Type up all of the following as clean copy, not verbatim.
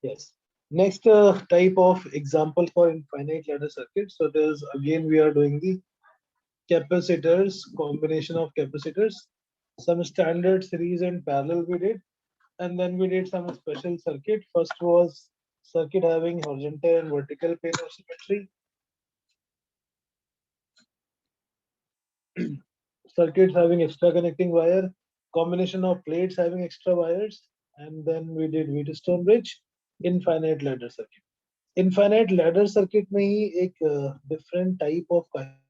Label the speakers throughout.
Speaker 1: Yes. Next type of example for infinite ladder circuit. So there's again we are doing the capacitors, combination of capacitors, some standard series and parallel we did, and then we did some special circuit. First was circuit having horizontal and vertical plane of symmetry, circuits having extra connecting wire, combination of plates having extra wires, and then we did Wheatstone bridge, infinite ladder circuit. Infinite ladder circuit में ही एक different type of capacitor है जो कि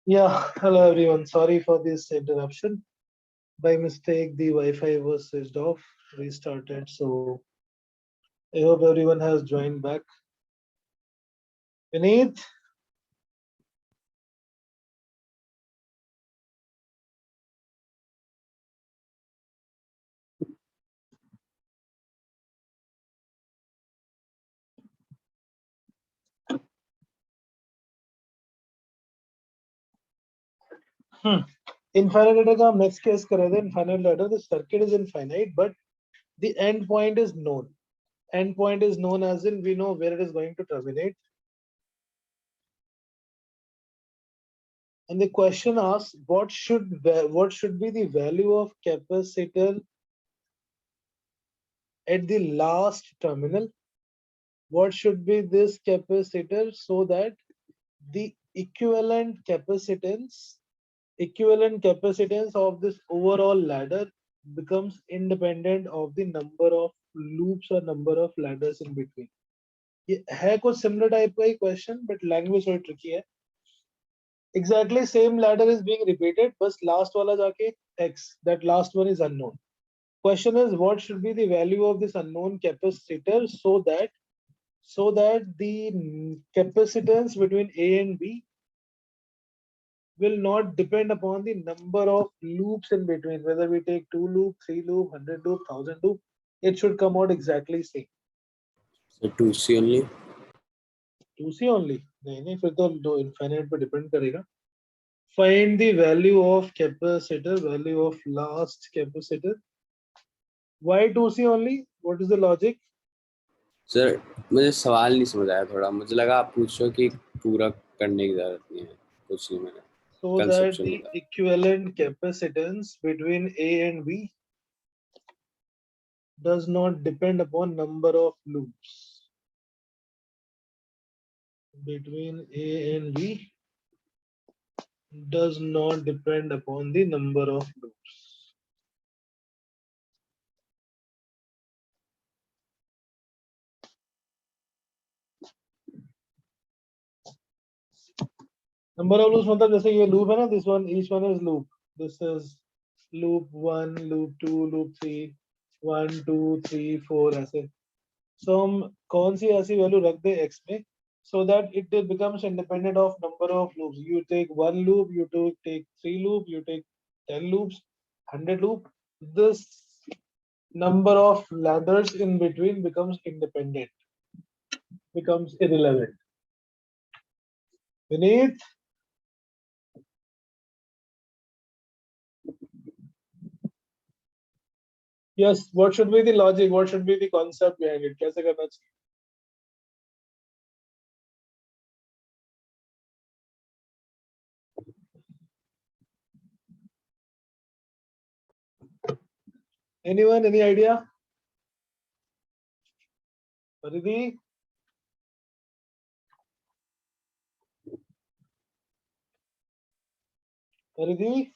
Speaker 1: Yeah, hello everyone. Sorry for this interruption. By mistake, the Wi-Fi was switched off, restarted. So I hope everyone has joined back. Vineet, infinite ladder का हम next case कर रहे थे. Infinite ladder, the circuit is infinite, but the end point is known. End point is known as in we know where it is going to terminate. And the question asks, what should be the value of capacitor at the last terminal? What should be this capacitor so that the equivalent capacitance of this overall ladder becomes independent of the number of loops or number of ladders in between. ये है कुछ similar type का ही question, but language थोड़ी tricky है. Exactly same ladder is being repeated, but last वाला जाके x, that last one is unknown. question is what should be the value of this unknown capacitor so that the capacitance between A and B will not depend upon the number of loops in between, whether we take 2 loop, 3 loop, 100 loop, 1000 loop, it should come out exactly same.
Speaker 2: So 2C only?
Speaker 1: 2C only? नहीं फिर तो infinite पे depend करेगा. Find the value of capacitor, value of last capacitor. Why 2C only? What is the logic?
Speaker 2: Sir मुझे सवाल नहीं समझ आया थोड़ा, मुझे लगा आप पूछ रहे हो कि पूरा करने की जरूरत नहीं है, कुछ नहीं मैंने.
Speaker 1: So that the equivalent capacitance between A and B does not depend upon number of loops. Between A and B does not depend upon the number of loops. Number of loops मतलब जैसे ये loop है ना, this one, each one is loop. This is loop 1, loop 2, loop 3, 1, 2, 3, 4 ऐसे. So हम कौन सी ऐसी value रख दे x में so that it becomes independent of number of loops. You take 1 loop, you take 3 loop, you take 10 loops, 100 loop. This number of ladders in between becomes independent, becomes irrelevant. Beneath. Yes, what should be the logic? What should be the concept behind it? कैसे करना चाहिए? Anyone? Any idea? Paridhi? Paridhi?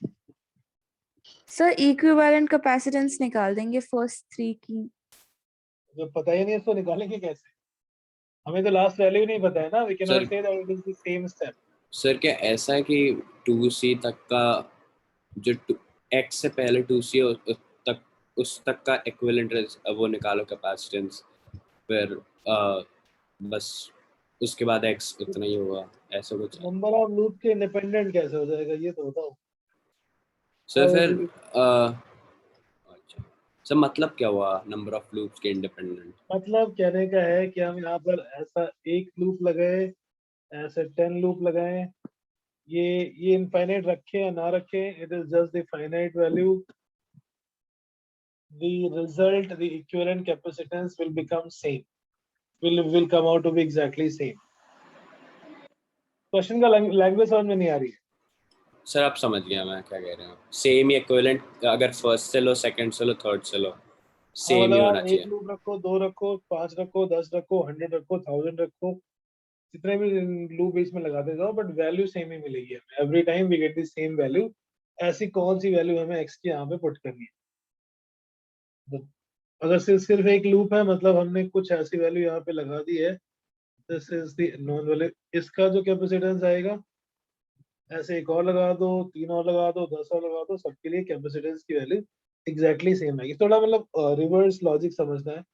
Speaker 3: Sir equivalent capacitance निकाल देंगे first 3 की.
Speaker 1: जब पता ही नहीं है तो निकालेंगे कैसे? हमें तो लास्ट वैल्यू नहीं पता है ना. We cannot say that it is the same step.
Speaker 2: Sir क्या ऐसा है कि 2C तक का जो x से पहले 2C उस तक का इक्विवेलेंट वो निकालो कैपेसिटेंस, फिर बस उसके बाद x इतना ही होगा, ऐसा कुछ.
Speaker 1: नंबर ऑफ लूप के इंडिपेंडेंट कैसे हो जाएगा ये तो बताओ.
Speaker 2: सर फिर अच्छा सर मतलब क्या हुआ नंबर ऑफ लूप्स के इंडिपेंडेंट?
Speaker 1: मतलब कहने का है कि हम यहाँ पर ऐसा एक लूप लगाए, ऐसे 10 लूप लगाए, ये इनफाइनाइट रखे या ना रखे, it is just the finite value. The result, the equivalent capacitance will become same, will come out to be exactly same. Question का लैंग्वेज समझ में नहीं आ रही है.
Speaker 2: सर आप समझ गया मैं क्या कह रहा हूँ. सेम इक्विवेलेंट, अगर फर्स्ट से लो, सेकंड से लो, थर्ड से लो, सेम ही होना चाहिए.
Speaker 1: एक लूप रखो, 2 रखो, 5 रखो, 10 रखो, 100 रखो, 1000 रखो, जितने भी लूप बीच में लगाते जाओ, बट वैल्यू सेम ही मिलेगी हमें. Every time we get the same value. ऐसी कौन सी वैल्यू हमें x की यहाँ पे पुट करनी है? अगर सिर्फ एक लूप है मतलब हमने कुछ ऐसी वैल्यू यहाँ पे लगा दी है. This is the non value. इसका जो कैपेसिटेंस आएगा, ऐसे एक और लगा दो, 3 और लगा दो, 10 और लगा दो, सबके लिए कैपेसिटेंस की वैल्यू एग्जैक्टली सेम आएगी. थोड़ा मतलब रिवर्स लॉजिक समझना है.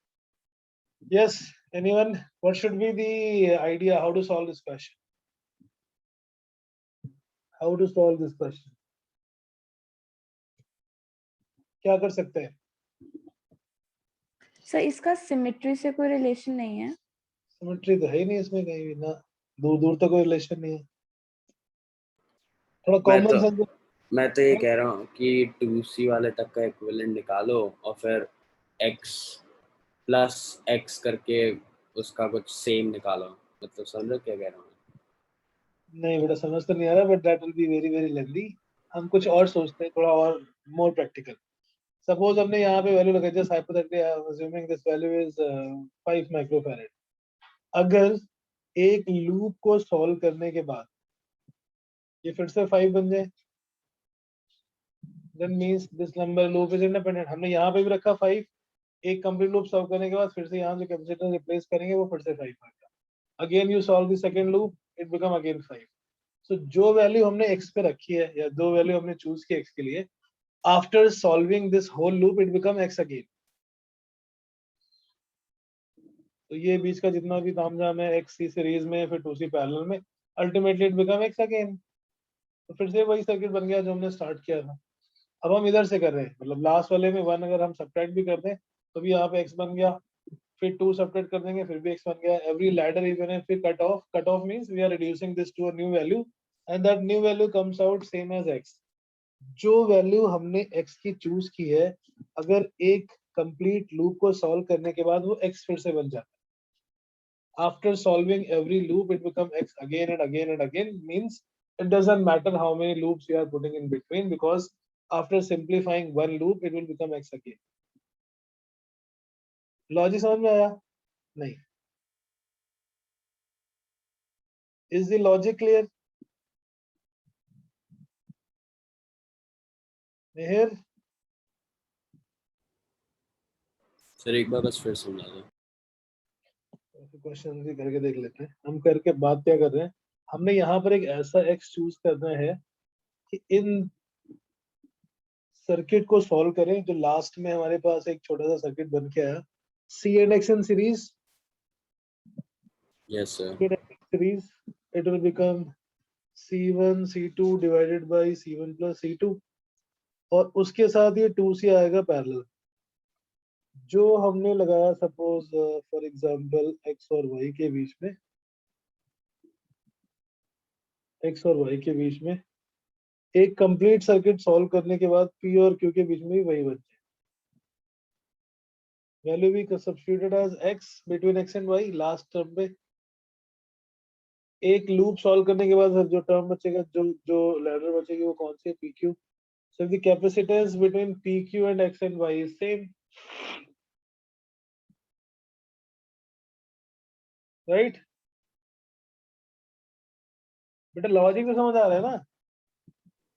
Speaker 1: Yes, anyone? What should be the idea? How to solve this question? How to solve this question? क्या कर सकते हैं?
Speaker 3: सर इसका सिमेट्री से कोई रिलेशन नहीं है.
Speaker 1: सिमेट्री तो है ही नहीं इसमें कहीं भी ना, दूर दूर तक कोई रिलेशन नहीं है. थोड़ा कॉमन सेंस.
Speaker 2: मैं तो ये कह रहा हूँ कि 2C वाले तक का इक्विवेलेंट निकालो और फिर x प्लस x करके उसका कुछ सेम निकालो. मतलब समझ लो क्या कह रहा हूँ?
Speaker 1: नहीं बेटा समझ तो नहीं आ रहा, but that will be very very lengthy. हम कुछ और सोचते हैं, थोड़ा और मोर प्रैक्टिकल. सपोज हमने यहाँ पे वैल्यू लगाई, just hypothetically I am assuming this value is 5 microfarad. अगर एक लूप को सॉल्व करने के बाद ये फिर से 5 बन जाए, then means this number loop is independent. हमने यहाँ पे भी रखा 5, एक कंप्लीट लूप सॉल्व करने के बाद फिर से यहाँ जो कैपेसिटर रिप्लेस करेंगे वो फिर से 5 आ गया. Again you solve the second loop, it become again 5. सो जो वैल्यू हमने x पे रखी है या जो वैल्यू हमने चूज की x के लिए, After solving this whole loop, it become x again. तो ये बीच का जितना भी तामझाम है x c सीरीज में फिर 2c पैरेलल में, ultimately it become x again. तो फिर से वही सर्किट बन गया जो हमने स्टार्ट किया था. अब हम इधर से कर रहे हैं, मतलब लास्ट वाले में 1 अगर हम सब्ट्रैक्ट भी कर दें तो भी यहाँ पे x बन गया, फिर 2 सब्ट्रैक्ट कर देंगे फिर भी x बन गया. एवरी लैडर इवन है, फिर cut off means we are reducing this to a new value and that new value comes out same as x. जो वैल्यू हमने x की चूज की है, अगर एक कंप्लीट लूप को सॉल्व करने के बाद वो x फिर से बन जाता है. After solving every loop, it becomes x again and again and again. Means it doesn't matter how many loops you are putting in between, because after simplifying one loop, it will become x again. Logic समझ में आया? नहीं. Is the logic clear? Meher?
Speaker 2: Sir एक बार बस फिर समझा दो.
Speaker 1: Question भी करके देख लेते हैं. हम करके बात क्या कर रहे हैं, हमने यहाँ पर एक ऐसा x चूज करना है कि इन सर्किट को सॉल्व करें जो लास्ट में हमारे पास एक छोटा सा सर्किट बन के आया. C and X in series.
Speaker 2: Yes sir.
Speaker 1: C and X in series, it will become C1 C2 divided by C1 plus C2, और उसके साथ ये 2C आएगा पैरेलल. जो हमने लगाया सपोज फॉर एग्जांपल x और y के बीच में, x और y के बीच में एक कंप्लीट सर्किट सॉल्व करने के बाद p और q के बीच में भी वही बचे. वैल्यू भी substituted as x between x and y. Last term पे एक लूप सॉल्व करने के बाद जो टर्म बचेगा, जो लैडर बचेगी वो कौन सी है, pq. So the capacitance between pq and x and y is same, right? बेटा लॉजिक तो समझ आ रहा है ना.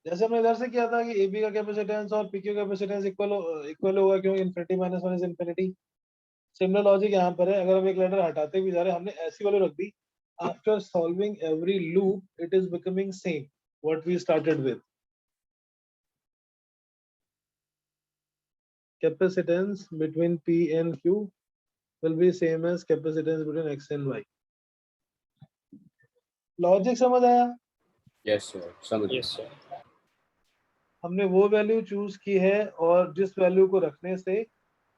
Speaker 1: जैसे हमने इधर से किया था कि AB का कैपेसिटेंस और PQ कैपेसिटेंस इक्वल होगा, क्यों, infinity minus 1 is infinity. Similar logic यहाँ पर है. अगर हम एक लेटर हटाते भी जा रहे हैं, हमने ऐसी वैल्यू रख दी. After solving every loop it is becoming same what we started with. Capacitance between P and Q will be same as capacitance between X and Y. Logic समझ आया?
Speaker 2: Yes sir. समझ.
Speaker 4: Yes, sir.
Speaker 1: हमने वो value choose की है और जिस value को रखने से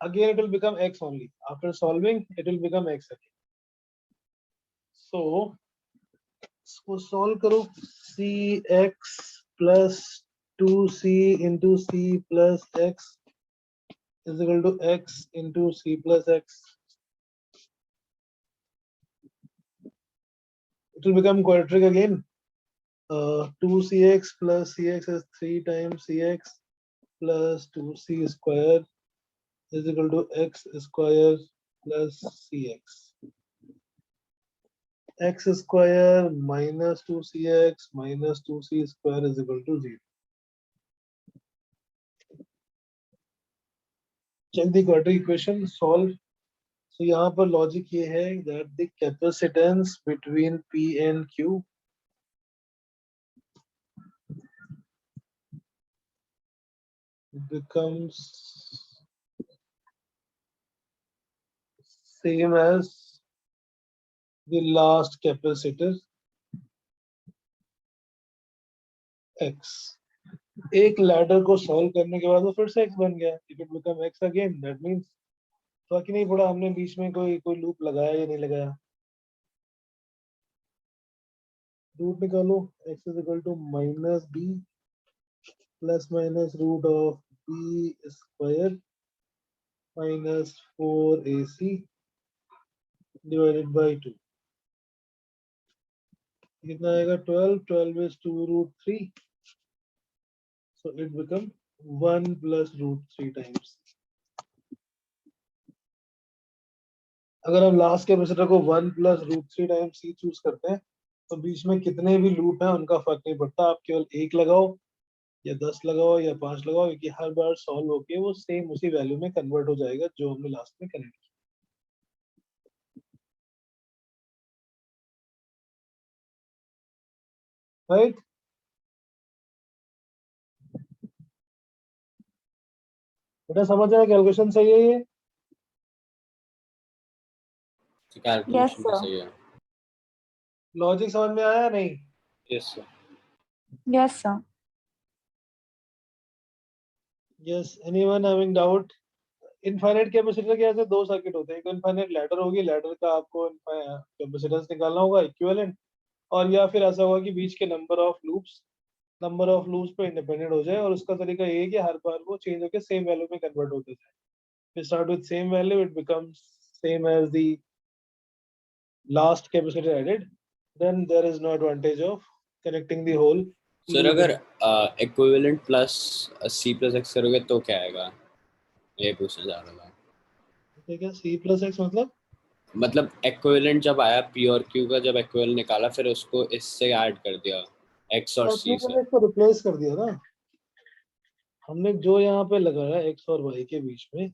Speaker 1: again it will become x only. After solving it will become x again. So इसको solve करो. cx plus 2c into c plus x is equal to x into c plus x. It will become quadratic again. 2cx plus cx is 3 times cx plus 2c square is equal to x square plus cx. X square minus 2cx minus 2c square is equal to 0. Check the quadratic equation, solve. So यहाँ पर logic ये है that the capacitance between P and Q becomes same as the last capacitor X. एक ladder को solve करने के बाद वो फिर से x बन गया. If it become x again, that means फर्क ही नहीं पड़ा हमने बीच में कोई लूप लगाया या नहीं लगाया. रूट निकालो. x is equal to minus b plus minus root of b square minus 4ac divided by 2. कितना आएगा? 12. 12 is 2 root 3. So it become 1 plus root 3 times. अगर हम लास्ट कैपेसिटर को 1 plus root 3 times C choose करते हैं तो बीच में कितने भी लूप हैं उनका फर्क नहीं पड़ता. आप केवल एक लगाओ या 10 लगाओ या 5 लगाओ, क्योंकि हर बार सॉल्व होके वो सेम उसी वैल्यू में कन्वर्ट हो जाएगा जो हमने लास्ट में कनेक्ट किया. राइट? बेटा समझ आया, कैलकुलेशन सही है ये?
Speaker 2: कैलकुलेशन भी
Speaker 3: sir.
Speaker 2: सही है।
Speaker 1: लॉजिक समझ में आया नहीं?
Speaker 2: Yes sir.
Speaker 3: Yes, sir.
Speaker 1: Yes, anyone having doubt? Infinite capacitor के ऐसे दो सर्किट होते हैं, एक इनफाइनाइट लैडर होगी, लैडर का आपको कैपेसिटेंस निकालना होगा इक्विवेलेंट, और या फिर ऐसा होगा कि बीच के नंबर ऑफ लूप्स पे इंडिपेंडेंट हो जाए, और उसका तरीका ये है कि हर बार वो चेंज होकर सेम वैल्यू में कन्वर्ट होते जाए. We start with same value, it becomes same as the last capacitor added, then there is no advantage of connecting the whole
Speaker 2: sir
Speaker 1: loop.
Speaker 2: अगर equivalent plus C plus X करोगे तो क्या आएगा, ये पूछना चाह रहा था।
Speaker 1: ठीक है, C plus X
Speaker 2: मतलब इक्विवेलेंट जब आया पी और क्यू का, जब इक्विवेलेंट निकाला फिर उसको इससे ऐड कर दिया एक्स और सी से।
Speaker 1: को रिप्लेस कर दिया ना हमने, जो यहाँ पे लगाया X और Y के बीच में.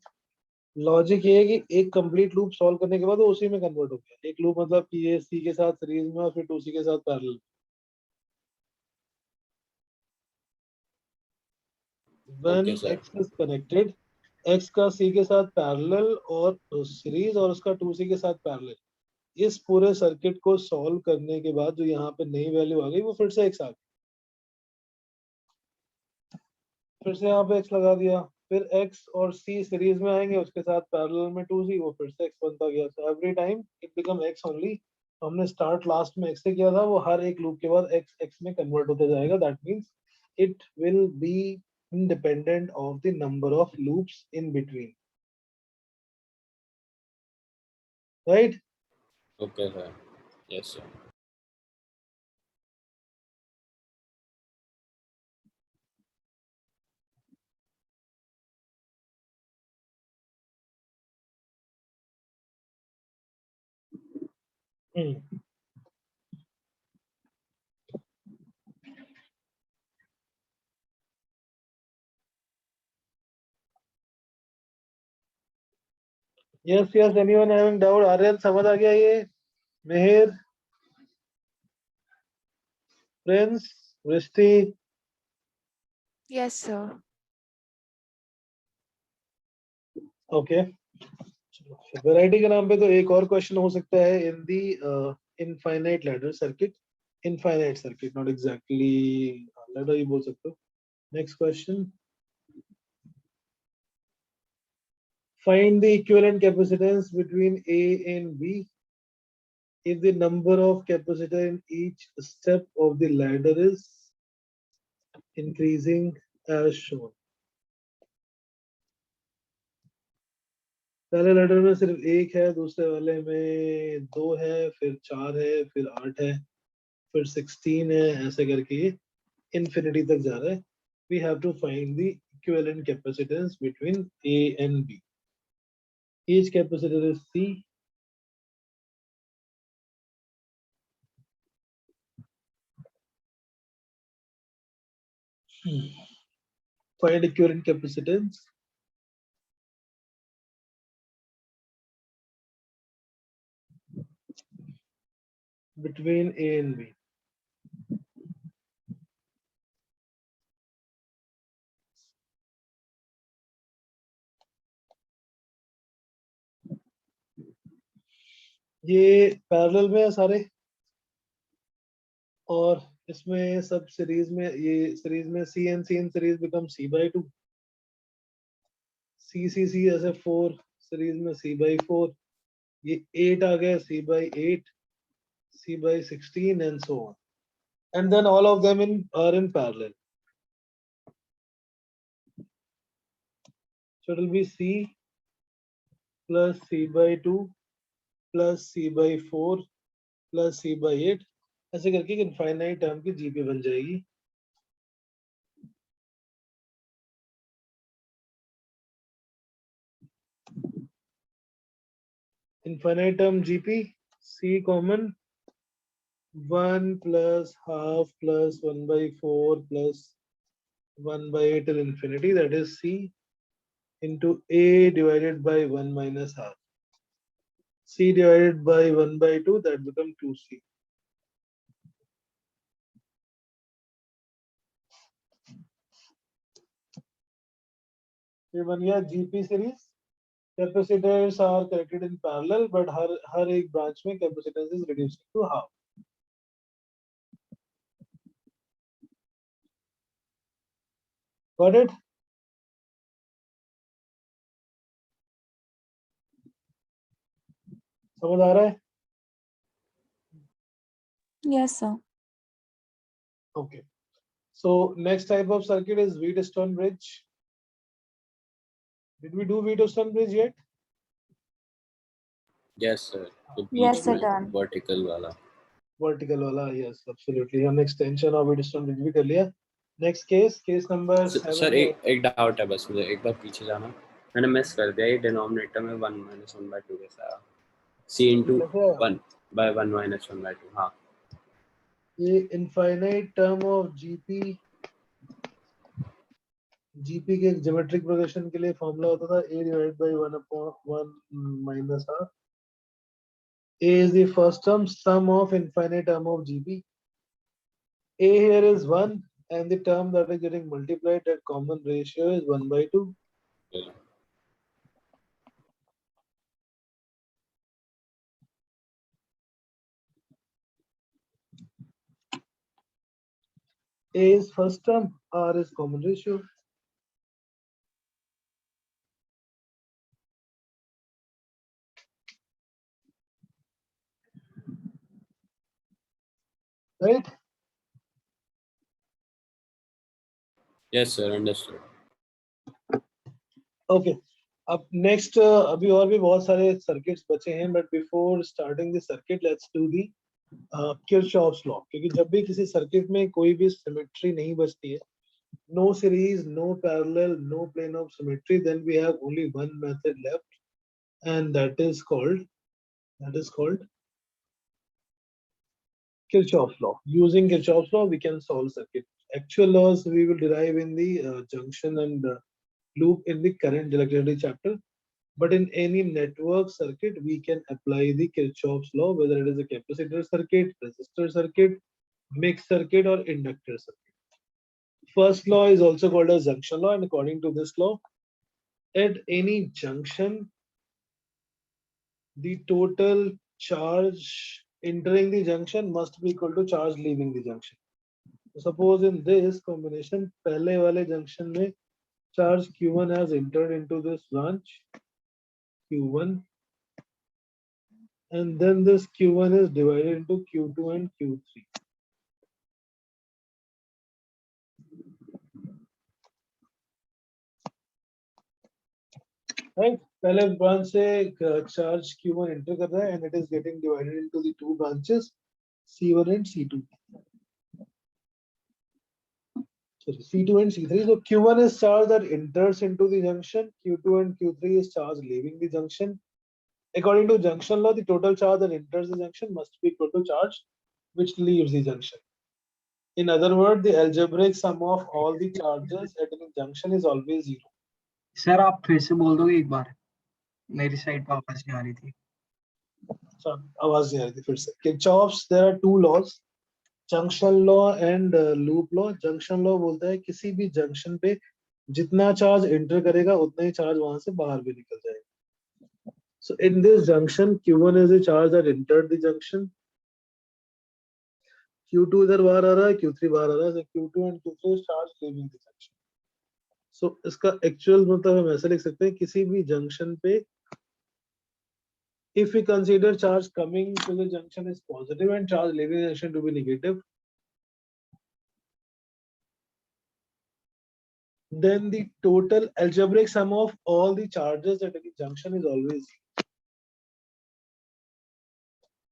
Speaker 1: लॉजिक ये है कि एक कंप्लीट लूप सॉल्व करने के बाद वो उसी में कन्वर्ट हो गया. एक लूप मतलब कि ये C के साथ सीरीज में और फिर 2C के साथ parallel. When
Speaker 2: okay sir.
Speaker 1: X is connected, X का C के साथ पैरेलल और सीरीज, और उसका 2C के साथ पैरेलल, इस पूरे सर्किट को सॉल्व करने के बाद जो यहाँ पे नई वैल्यू आ गई वो फिर से X आ गई. फिर से यहाँ पे X लगा दिया, फिर X और C सीरीज में आएंगे, उसके साथ पैरेलल में 2C, वो फिर से X बनता गया. So every time it become X only. हमने स्टार्ट लास्ट में X से किया था, वो हर एक लूप के बाद X में कन्वर्ट होता जाएगा. That means it will be independent of the number of loops in between, right?
Speaker 2: Okay sir. Yes sir.
Speaker 1: Hmm. Yes, yes, anyone having doubt? Aryan समझ आ गया ये? Mehar, Prince, Vrishti?
Speaker 3: Yes, sir.
Speaker 1: Okay. Variety के नाम पे तो एक और क्वेश्चन हो सकता है in the infinite ladder circuit. Infinite circuit, not exactly ladder ही बोल सकते हो. Next question. Find the equivalent capacitance between A and B if the number of capacitor in each step of the ladder is increasing as shown. पहले ladder में सिर्फ एक है, दूसरे वाले में दो है, फिर 4 है, फिर 8 है, फिर 16 है, ऐसे करके ये infinity तक जा रहा है. We have to find the equivalent capacitance between A and B. Each capacitor is C. Find equivalent capacitance between A and B. ये पैरेलल में है सारे, और इसमें सब सीरीज में, ये सीरीज में C and C in series become C/2. C ऐसे 4 सीरीज में C/4. ये 8 आ गया, C/8, C/16 and so on. And then all of them are in parallel. So it will be C plus C/2 plus C/4 plus C/8, ऐसे करके एक infinite term की GP बन जाएगी. Infinite term GP, C common, 1 plus half plus 1/4 plus 1/8 till infinity, that is C into A divided by 1 minus half. C divided by 1/2, that becomes 2C. ये बन गया GP series. Capacitors are connected in parallel, but हर एक branch में capacitance is reduced to half. Got it? समझ आ रहा है?
Speaker 3: Yes, sir.
Speaker 1: Okay. So next type of circuit is Wheatstone bridge. Did we do Wheatstone bridge yet?
Speaker 2: Yes sir. तो
Speaker 3: Yes,
Speaker 2: बीच
Speaker 3: sir,
Speaker 2: में
Speaker 3: done.
Speaker 2: vertical वाला.
Speaker 1: Vertical वाला, yes, absolutely. हम extension of Wheatstone bridge भी कर लिया. Next case number 7.
Speaker 2: सर एक doubt है बस मुझे, एक बार पीछे जाना, मैंने मिस कर दिया, ये डिनोमिनेटर में 1 - 1/2 कैसा आया? C into 1/1 - 1/2. हाँ
Speaker 1: ये infinite term of GP के ज्योमेट्रिक प्रोग्रेशन के लिए फॉर्मूला होता था A divided by 1/1 minus R. A is the first term, sum of infinite term of GP. A here is 1 and the term that is getting multiplied at common ratio is 1/2. A is first term, R is common ratio. Right?
Speaker 2: Yes sir, understood.
Speaker 1: Okay. अब next अभी और भी बहुत सारे circuits बचे हैं, but before starting the circuit, let's do the Kirchhoff's law. क्योंकि जब भी किसी circuit में कोई भी symmetry नहीं बचती है, no series, no parallel, no plane of symmetry, then we have only one method left, and that is called Kirchhoff's law. Using Kirchhoff's law, we can solve circuit. Actual laws we will derive in the junction and loop in the current electricity chapter. But in any network circuit, we can apply the Kirchhoff's law, whether it is a capacitor circuit, resistor circuit, mixed circuit, or inductor circuit. First law is also called as junction law, and according to this law, at any junction, the total charge entering the junction must be equal to charge leaving the junction. So suppose in this combination, पहले वाले junction में charge Q1 has entered into this branch Q1, and then this Q1 is divided into Q2 and Q3. Right? पहले branch से charge Q1 enter कर रहा है, and it is getting divided into the two branches C1 and C2. Sorry, C2 and C3. So Q1 is charge that enters into the junction. Q2 and Q3 is charge leaving the junction. According to junction law, the total charge that enters the junction must be equal to charge which leaves the junction. In other words, the algebraic sum of all the charges at any junction is always 0.
Speaker 4: Sir आप फिर से बोल दोगे एक बार, मेरी side पर आवाज नहीं आ रही थी.
Speaker 1: So आवाज नहीं आ रही थी फिर से. Kirchhoff's, there are two laws, junction law and loop law. Junction law बोलता है किसी भी junction पे जितना charge enter करेगा उतना ही charge वहां से बाहर भी निकल जाएगा. So in this junction, Q1 is the charge that entered the junction. Q2 इधर बाहर आ रहा है, Q3 बाहर आ रहा है. So Q2 and Q3 is charge leaving the junction. So इसका actual मतलब हम ऐसे लिख सकते हैं किसी भी junction पे if we consider charge coming to the junction is positive and charge leaving the junction to be negative, then the total algebraic sum of all the charges at any junction is always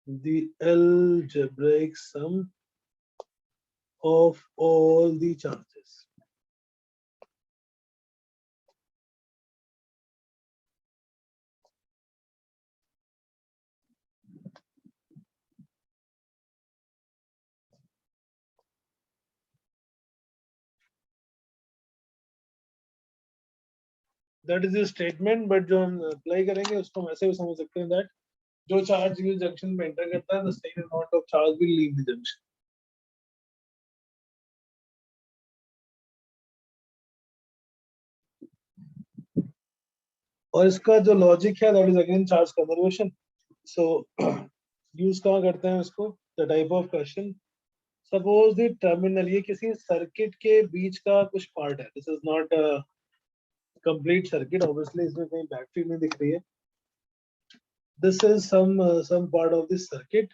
Speaker 1: the algebraic sum of all the charges. That is the statement, but जो हम apply करेंगे उसको हम ऐसे भी समझ सकते हैं that जो charge इस junction में enter करता है, the same amount of charge will leave the junction. और इसका जो लॉजिक है that is again charge conservation. So use कहाँ करते हैं इसको? The type of question, suppose the terminal, ये किसी सर्किट के बीच का कुछ पार्ट है. This is not complete circuit, obviously इसमें कहीं बैटरी नहीं दिख रही है. This is some part of this circuit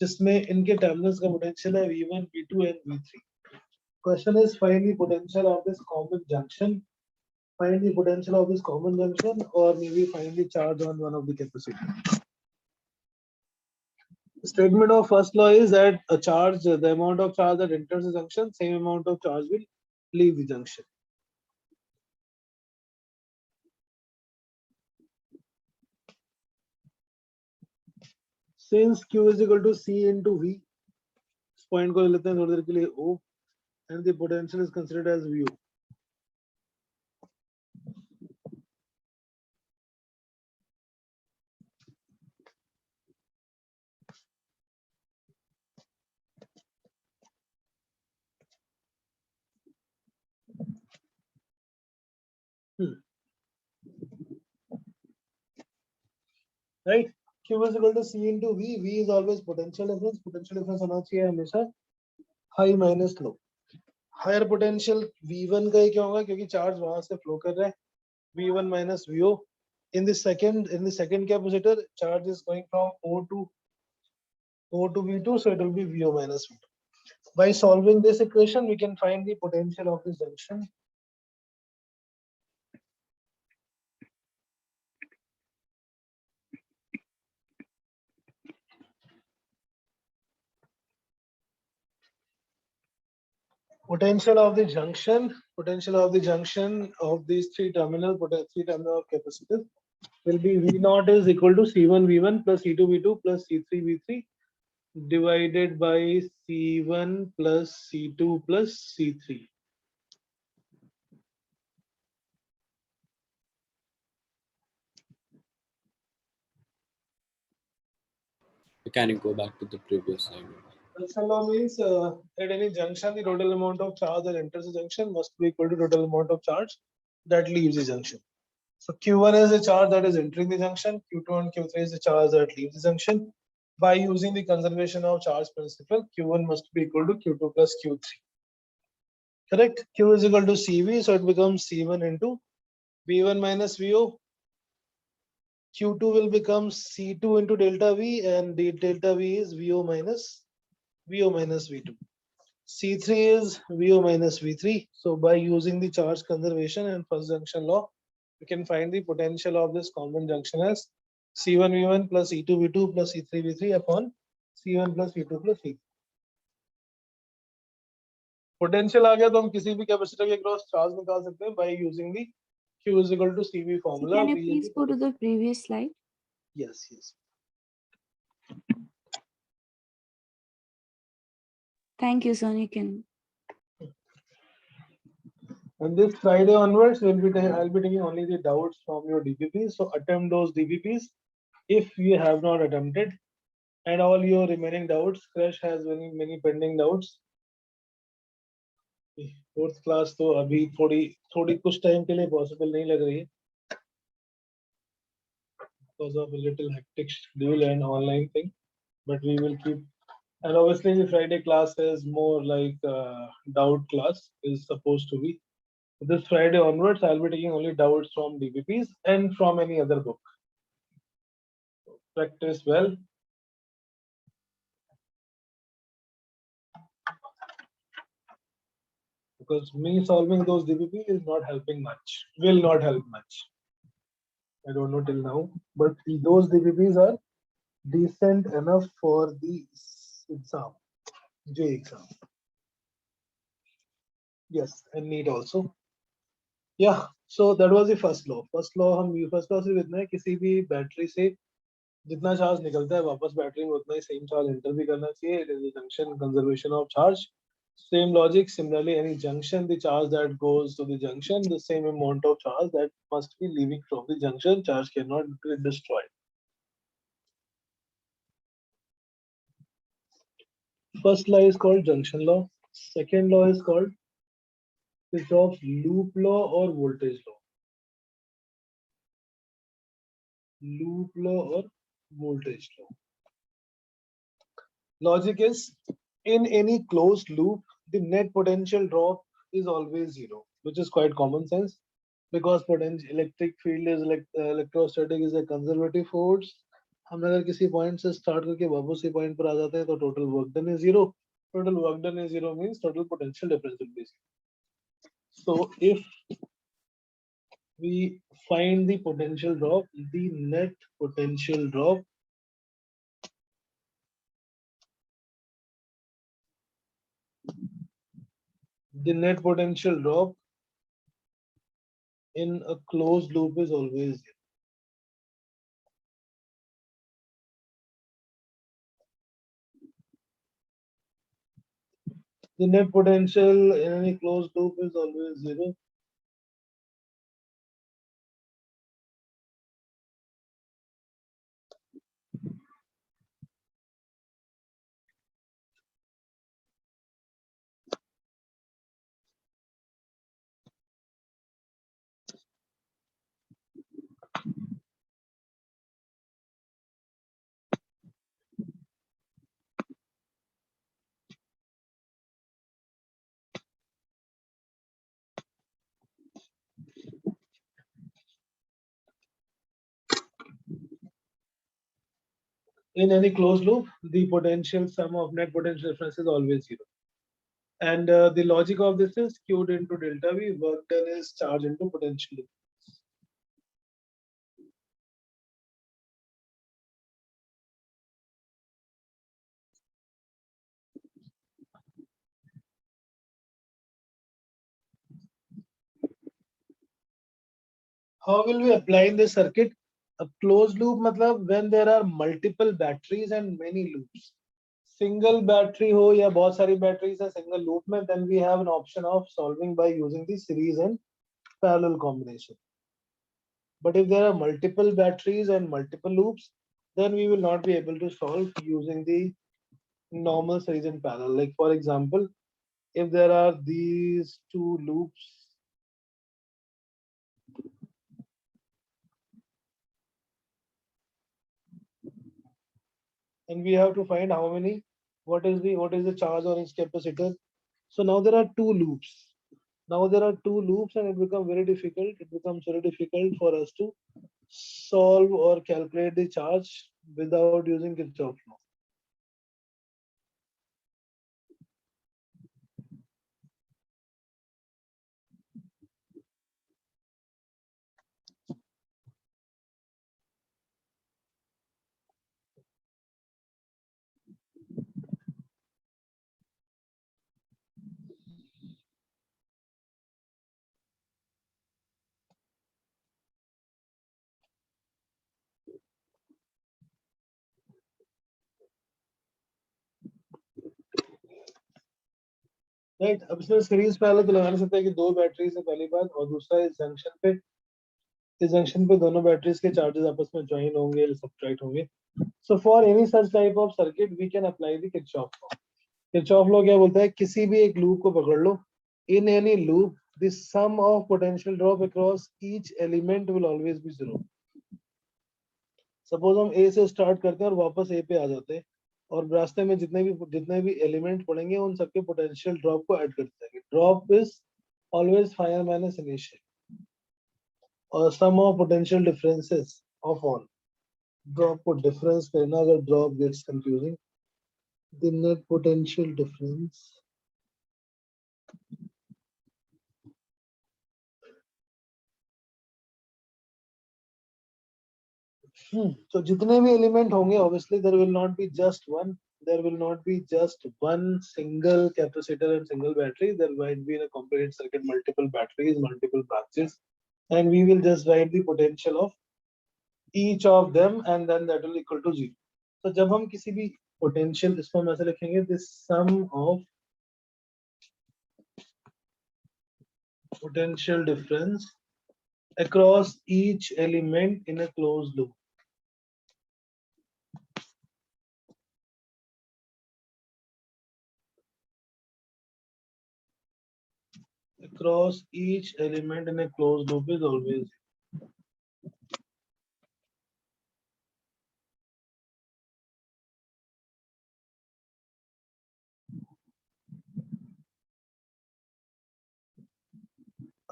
Speaker 1: जिसमें इनके टर्मिनल्स का पोटेंशियल है V1, V2 and V3. Question is find the potential of this common junction. Find the potential of this common junction, or maybe find the charge on one of the capacitor. The statement of first law is that a charge, the amount of charge that enters the junction, same amount of charge will leave the junction. Since Q is equal to C into V, इस point को ले लेते हैं थोड़ी देर के लिए O, and the potential is considered as VO. Right? Q is equal to C into V. V is always potential difference. Potential difference होना चाहिए हमेशा high minus low. Higher potential V1 का ही क्या होगा, क्योंकि चार्ज वहां से फ्लो कर रहा है. V1 minus VO. In the second capacitor, charge is going from O to V2, so it will be VO minus V2. By solving this equation, we can find the potential of this junction. Potential of the junction of these three terminal of capacitor will be V0 is equal to C1 V1 plus C2 V2 plus C3 V3 divided by C1 plus C2 plus C3.
Speaker 2: Can you go back to the previous slide?
Speaker 1: Junction law means at any junction, the total amount of charge that enters the junction must be equal to total amount of charge that leaves the junction. So Q1 is the charge that is entering the junction, Q2 and Q3 is the charge that leaves the junction. By using the conservation of charge principle, Q1 must be equal to Q2 plus Q3. Correct? Q is equal to CV, so it becomes C1 into V1 minus VO. Q2 will become C2 into delta V, and the delta V is VO minus V2. C3 is VO minus V3. So by using the charge conservation and first junction law, we can find the potential of this common junction as C1 V1 plus E2 V2 plus C3 V3 upon C1 plus V2 plus C3. Potential आ गया तो हम किसी भी capacitor के cross charge निकाल सकते हैं by using the Q is equal to CV formula.
Speaker 3: Can you please go to the previous slide?
Speaker 1: Yes.
Speaker 3: Thank you, sir. You can.
Speaker 1: And this Friday onwards, I'll be taking only the doubts from your DPPs. So attempt those DPPs if you have not attempted, and all your remaining doubts. Crash has many pending doubts. Fourth class तो अभी थोड़ी कुछ time के लिए possible नहीं लग रही है because of a little hectic schedule and online thing, but we will keep. And obviously the Friday class is more like doubt class is supposed to be. This Friday onwards, I'll be taking only doubts from DPPs and from any other book. Practice well. Because me solving those DPP is not helping much, will not help much. I don't know till now, but those DPPs are decent enough for the exam, J exam. Yes, and NEET also. Yeah, so that was the first law. First law से इतना है किसी भी battery से जितना charge निकलता है वापस बैटरी में उतना ही सेम चार्ज एंटर भी करना चाहिए. It is a junction conservation of charge. Same logic. Similarly, any junction, the charge that goes to the junction, the same amount of charge that must be leaving from the junction. Charge cannot be destroyed. First law is called junction law. Second law is called Kirchhoff's loop law or voltage law. loop law or voltage law. Logic is, in any closed loop, the net potential drop is always zero, which is quite common sense because potential electric field is like electrostatic is a conservative force. हम अगर किसी point से start करके वापस से point पर आ जाते हैं तो total work done is zero. Total work done is zero means total potential difference will be zero. So if we find the potential drop, the net potential drop in a closed loop is always zero. The net potential in any closed loop is always zero. In any closed loop, the potential sum of net potential difference is always zero. And the logic of this is Q into delta V, work done is charge into potential difference. How will we apply in this circuit? A closed loop matlab when there are multiple batteries and many loops. Single battery ho ya bahut sari batteries hai single loop mein, then we have an option of solving by using the series and parallel combination. But if there are multiple batteries and multiple loops, then we will not be able to solve using the normal series and parallel. Like for example, if there are these two loops, and we have to find how many, what is the charge on each capacitor. So now there are two loops. Now there are two loops and it becomes very difficult. It becomes very difficult for us to solve or calculate the charge without using Kirchhoff law. Right अब इसमें series parallel तो लगा नहीं सकते कि दो batteries है पहली बात, और दूसरा इस जंक्शन पे दोनों बैटरीज के चार्जेस आपस में ज्वाइन होंगे, सब्ट्रैक्ट होंगे. So for any such type of circuit we can apply the Kirchhoff law. Kirchhoff law क्या बोलता है, किसी भी एक लूप को पकड़ लो, in any loop the sum of potential drop across each element will always be zero. Suppose हम ए से स्टार्ट करते हैं और वापस ए पे आ जाते हैं और रास्ते में जितने भी एलिमेंट पड़ेंगे उन सबके पोटेंशियल ड्रॉप को ऐड करते जाएंगे. Drop is always final minus initial और sum of potential differences of all. Drop को डिफरेंस करना अगर drop gets confusing, the net potential difference तो जितने भी एलिमेंट होंगे obviously there will not be just one. There will not be just one single capacitor and single battery. There might be in a complicated circuit multiple batteries, multiple branches, and we will just write the potential of each of them and then that will equal to zero. So जब हम किसी भी potential इसको हम ऐसे लिखेंगे, the sum of potential difference across each element in a closed loop. Across each element in a closed loop is always.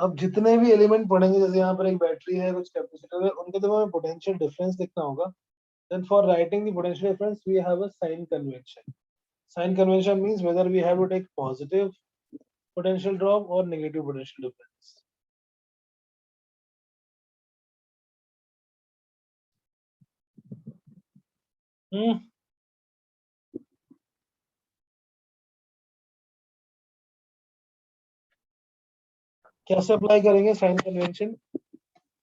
Speaker 1: अब जितने भी एलिमेंट पढ़ेंगे, जैसे यहाँ पर एक बैटरी है, कुछ कैपेसिटर है, उनके तो हमें पोटेंशियल डिफरेंस लिखना होगा. Then for writing the potential difference we have a sign convention. Sign convention means whether we have to take positive potential drop or negative potential difference. Hmm. कैसे apply करेंगे sign convention?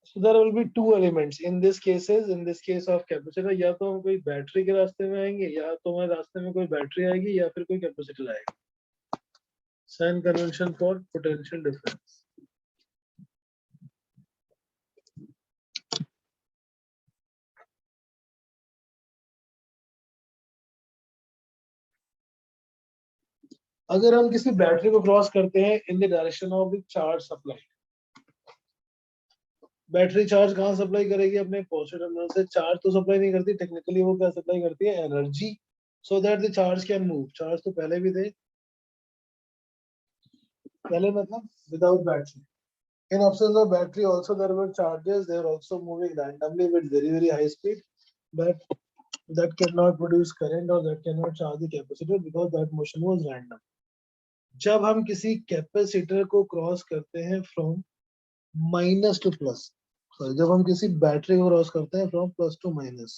Speaker 1: So there will be two elements in this cases. In this case of capacitor, या तो हम कोई battery के रास्ते में आएंगे, या तो हमारे रास्ते में कोई बैटरी आएगी, या फिर कोई कैपेसिटर आएगा. Sign convention for potential difference. अगर हम किसी बैटरी को क्रॉस करते हैं in the direction of the charge supply, battery charge कहाँ सप्लाई करेगी? अपने पॉजिटिव टर्मिनल से. चार्ज तो सप्लाई नहीं करती, टेक्निकली वो क्या सप्लाई करती है? Energy, so that the charge can move. Charge तो पहले भी थे, पहले मतलब without battery. In absence of battery, also there were charges. They are also moving randomly with very high speed, but that cannot produce current or that cannot charge the capacitor because that motion was random. जब हम किसी capacitor को cross करते हैं from minus two plus, sorry, जब हम किसी battery को क्रॉस करते हैं फ्रॉम प्लस टू माइनस,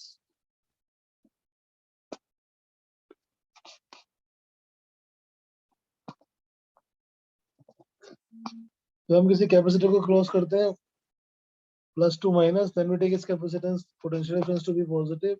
Speaker 1: जब हम किसी कैपेसिटर को क्रॉस करते हैं plus to minus, then we take its capacitance potential difference to be positive.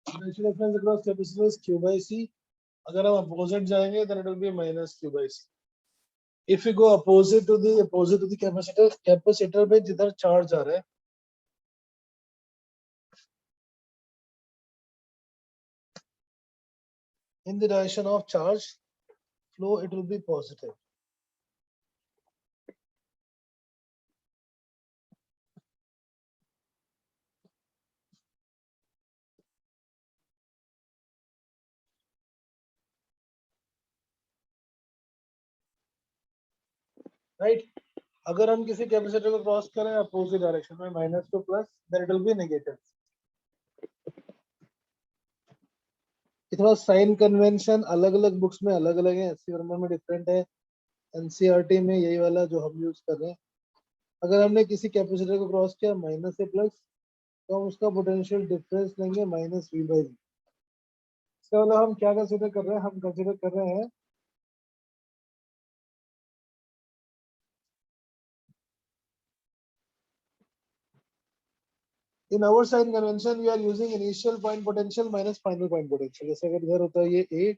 Speaker 1: Potential difference across capacitor is Q by C. अगर हम opposite जाएंगे then it will be minus Q by C. If we go opposite to the capacitor, capacitor पे जिधर charge आ रहा है, in the direction of charge flow, it will be positive. Right? अगर हम किसी कैपेसिटर को क्रॉस करें अपोजिट डायरेक्शन में minus two plus, then it will be negative. थोड़ा साइन कन्वेंशन अलग अलग बुक्स में अलग अलग है, एससी वर्मा में डिफरेंट है, एनसीईआरटी में यही वाला जो हम यूज कर रहे हैं. अगर हमने किसी कैपेसिटर को क्रॉस किया माइनस से प्लस, तो हम उसका पोटेंशियल डिफरेंस लेंगे माइनस वी बाई वी. इसका मतलब हम क्या कंसीडर कर रहे हैं? हम कंसीडर कर रहे हैं in our sign convention we are using initial point potential minus final point potential. जैसे अगर इधर होता है ये A,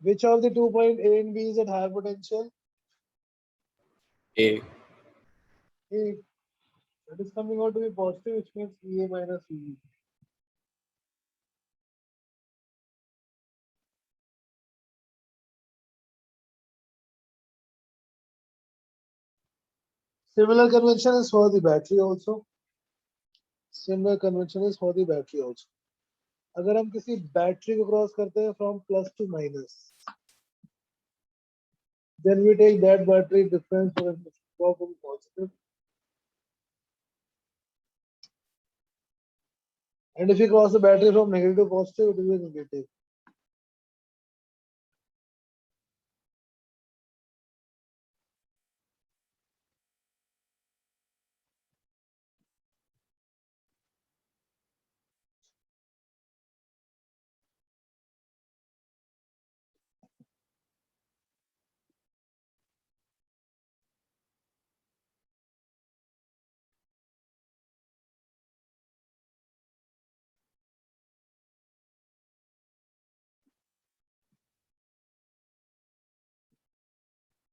Speaker 1: which of the 2 point A and B is at higher potential?
Speaker 2: A.
Speaker 1: A. That is coming out to be positive, which means EA minus EB. Similar convention is for the battery also. Similar convention is for the battery also. अगर हम किसी battery को cross करते हैं from plus two minus, then we take that battery difference from positive, and if you cross the battery from negative to positive, it will be negative.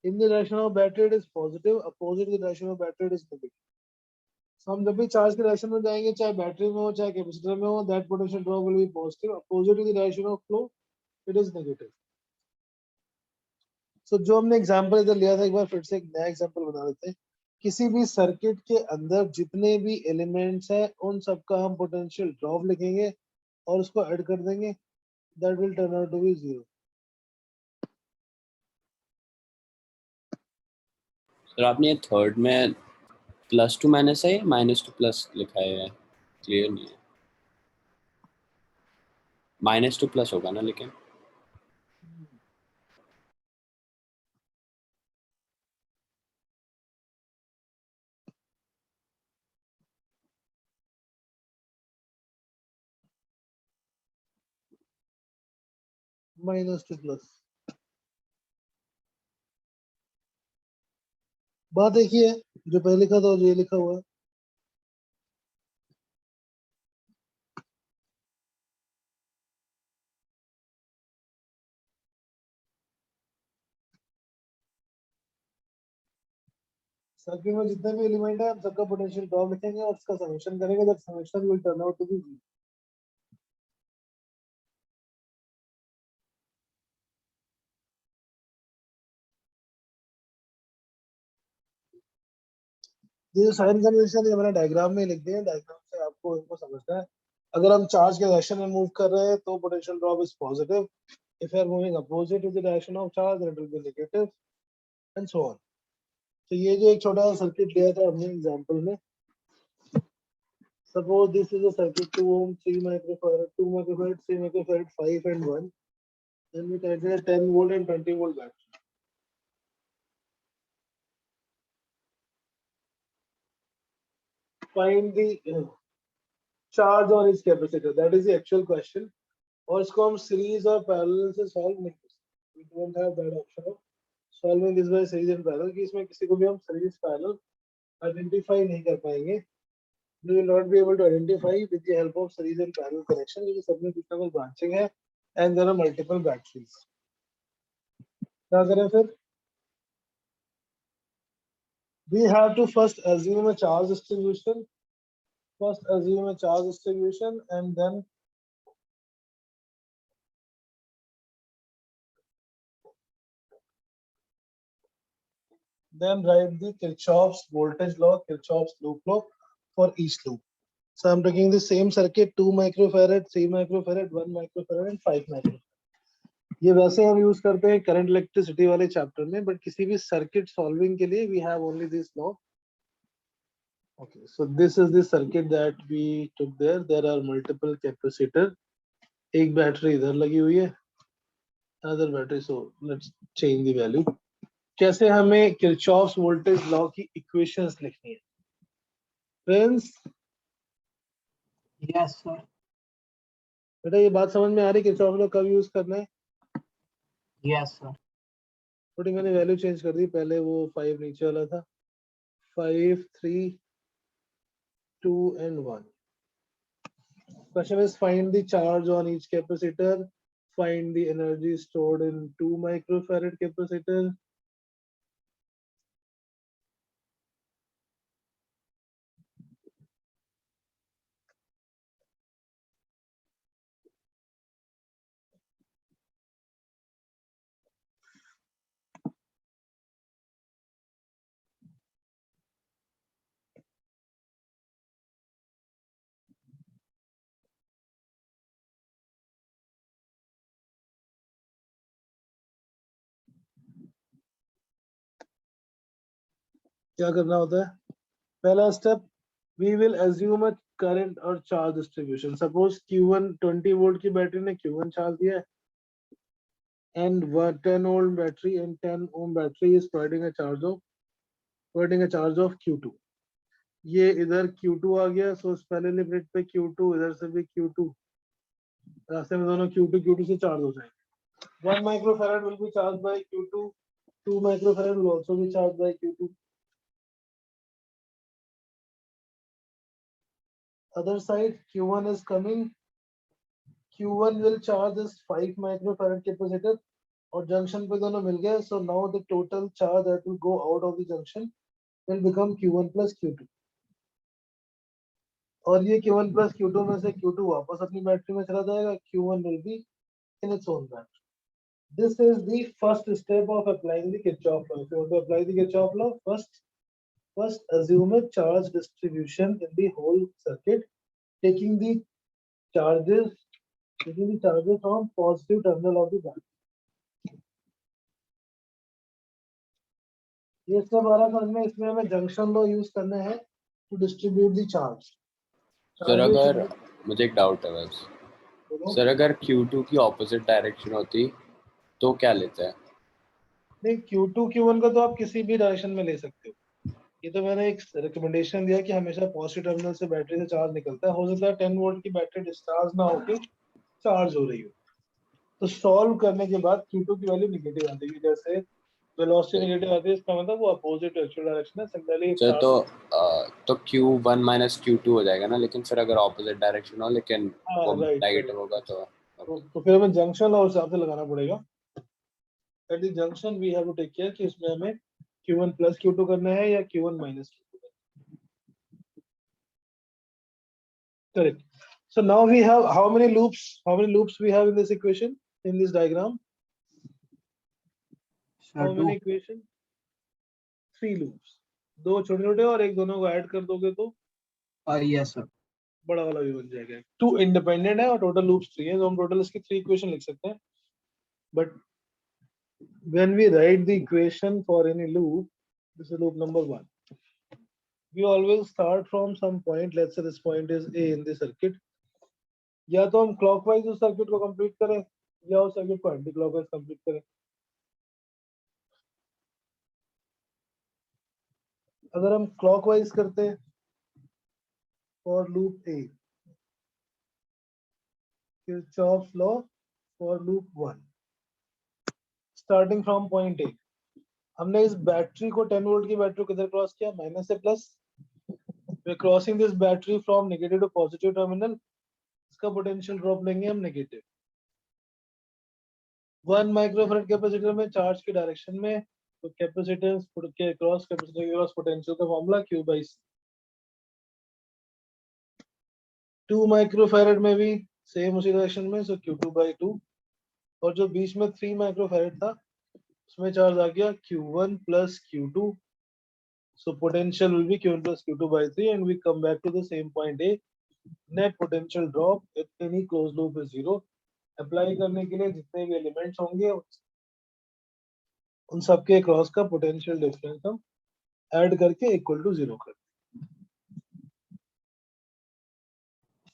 Speaker 1: In the direction of battery it is positive, opposite the direction of battery it is negative. So हम जब भी charge के direction में जाएंगे, चाहे battery में हो चाहे कैपेसिटर में हो, that potential drop will be positive. Opposite to the direction of flow it is negative. So जो हमने एग्जांपल इधर लिया था, एक बार फिर से एक नया एग्जांपल बना लेते हैं. किसी भी सर्किट के अंदर जितने भी एलिमेंट्स हैं उन सबका हम पोटेंशियल ड्रॉप लिखेंगे और उसको ऐड कर देंगे. That will turn out to be 0.
Speaker 2: Sir आपने ये थर्ड में प्लस टू माइनस है या माइनस टू प्लस लिखा है? क्लियर नहीं है. माइनस टू प्लस होगा ना, लेकिन
Speaker 1: माइनस टू प्लस. बात एक ही है, जो पहले लिखा था और जो ये लिखा हुआ है. सर्किट में जितने भी एलिमेंट है हम सबका पोटेंशियल ड्रॉप लिखेंगे और उसका समेशन करेंगे. That summation will turn out to be 0. ये जो साइन कन्वेंशन है हमारे डायग्राम में लिख दिए हैं. डायग्राम से आपको इनको समझना है. अगर हम चार्ज के डायरेक्शन में मूव कर रहे हैं तो potential drop is positive. If you are moving opposite to the direction of charge it will be negative and so on. तो ये जो एक छोटा सा सर्किट लिया था हमने एग्जांपल में, suppose this is a circuit 2 ohm 3 microfarad 2 microfarad 3 microfarad 5 and 1, and we calculate 10 volt and 20 volt battery. Find the charge on its capacitor. That is the actual question. और इसको हम सीरीज और parallel से solve नहीं कर सकते. We don't have that option of solving this by series and parallel. कि इसमें किसी को भी हम series parallel identify नहीं कर पाएंगे. We will not be able to identify with the help of series and parallel connection क्योंकि सब में कुछ ना कुछ branching है and there are multiple batteries. क्या करें फिर? We have to first assume a charge distribution. First assume a charge distribution and then write the Kirchhoff's voltage law, Kirchhoff's loop law for each loop. So I'm taking the same circuit 2 microfarad, 3 microfarad, 1 microfarad and 5 microfarad. ये वैसे हम use करते हैं current electricity वाले chapter में, but किसी भी circuit solving के लिए we have only this law. Okay, so this is the circuit that we took there. There are multiple capacitor. एक बैटरी इधर लगी हुई है, another battery. So let's change the value. कैसे हमें किरचॉफ्स वोल्टेज लॉ की इक्वेशंस लिखनी है? Friends,
Speaker 4: yes sir.
Speaker 1: बेटा ये बात समझ में आ रही है किरचॉफ्स लॉ कब यूज करना है?
Speaker 4: Yes sir.
Speaker 1: थोड़ी मैंने वैल्यू चेंज कर दी. पहले वो 5 नीचे वाला था. 5 3 2 and 1. Question is find the charge on each capacitor. Find the energy stored in 2 microfarad capacitor. क्या करना होता है? पहला step, we will assume a current और charge distribution. Suppose Q1 20 volt की बैटरी ने Q1 चार्ज दिया है and 10 ohm battery and 10 ohm battery is providing a charge of Q2. ये इधर Q2 आ गया. सो पहले लिमिट पे Q2, इधर से भी Q2, रास्ते में दोनों Q2 से चार्ज हो जाएंगे. 1 microfarad will be charged by Q2. 2 microfarad will also be charged by Q2. Other side, Q1 is coming. Q1 will charge this 5 microfarad capacitor और जंक्शन पे दोनों मिल गए, so now the total charge that will go out of the junction will become Q1 plus Q2, और ये Q1 plus Q2 में से Q2 वापस अपनी बैटरी में चला जाएगा, Q1 will be in its own battery. This is the first step of applying the Kirchhoff law. If you want to apply the Kirchhoff law, first assume a charge distribution in the whole circuit, taking the charges from positive terminal of the battery. ये सब आ रहा समझ में, इसमें हमें junction law use करना है to distribute the charge.
Speaker 2: Sir अगर मुझे एक डाउट है बस, सर अगर Q2 की ऑपोजिट डायरेक्शन होती तो क्या लेता है?
Speaker 1: नहीं, Q2 Q1 का तो आप किसी भी डायरेक्शन में ले सकते हो। ये तो मैंने एक रिकमेंडेशन दिया कि हमेशा पॉजिटिव टर्मिनल से बैटरी से चार्ज निकलता है। हो सकता है 10 वोल्ट की बैटरी डिस्चार्ज ना होके चार्ज हो रही हो, तो सॉल्व करने के बाद Q2 की वैल्यू नेगेटिव आती है। जैसे वेलोसिटी नेगेटिव आती है, इसका मतलब वो अपोजिट एक्चुअल डायरेक्शन है। सिमिलरली
Speaker 2: सर तो Q1 minus Q2 हो जाएगा ना, लेकिन फिर अगर ऑपोजिट डायरेक्शन हो लेकिन वो नेगेटिव होगा तो
Speaker 1: फिर हमें जंक्शन लॉ उस हिसाब से लगाना पड़ेगा। At the junction we have to take care कि इसमें हमें Q1 plus Q2 करना है या Q1 minus Q2 करना है। Correct. So now we have how many loops we have in this equation, in this diagram? How many equation? 3 loops. दो छोटे छोटे और एक दोनों को ऐड कर दोगे तो
Speaker 4: yes sir.
Speaker 1: बड़ा वाला भी बन जाएगा। 2 इंडिपेंडेंट है और टोटल लूप्स 3 है, तो हम टोटल इसकी 3 इक्वेशन लिख सकते हैं। But when we write the equation for any loop, this is loop number 1. We always start from some point. Let's say this point is A in the circuit. या तो हम क्लॉकवाइज उस circuit को complete करें या उस circuit को anti clockwise complete करें। अगर हम क्लॉकवाइज करते हैं for loop A, Kirchhoff's law for loop 1, starting from point ए, हमने इस बैटरी को 10 वोल्ट की बैटरी को किधर क्रॉस किया? माइनस से plus. We are crossing this battery from negative to positive terminal. इसका पोटेंशियल ड्रॉप लेंगे हम नेगेटिव। 1 माइक्रोफैराड कैपेसिटर में चार्ज की डायरेक्शन में, तो कैपेसिटेंस के क्रॉस कैपेसिटर के क्रॉस पोटेंशियल का फॉर्मूला Q/C। 2 माइक्रोफैराड में भी सेम उसी डायरेक्शन में, सो Q2/2। और जो बीच में 3 माइक्रोफैराड था उसमें चार्ज आ गया Q1 plus Q2, so potential will be Q1 plus Q2/3, and we come back to the same point A. Net potential drop at any closed loop is 0. Apply करने के लिए जितने भी एलिमेंट्स होंगे उन सबके क्रॉस का पोटेंशियल डिफरेंस हम ऐड करके इक्वल टू 0 कर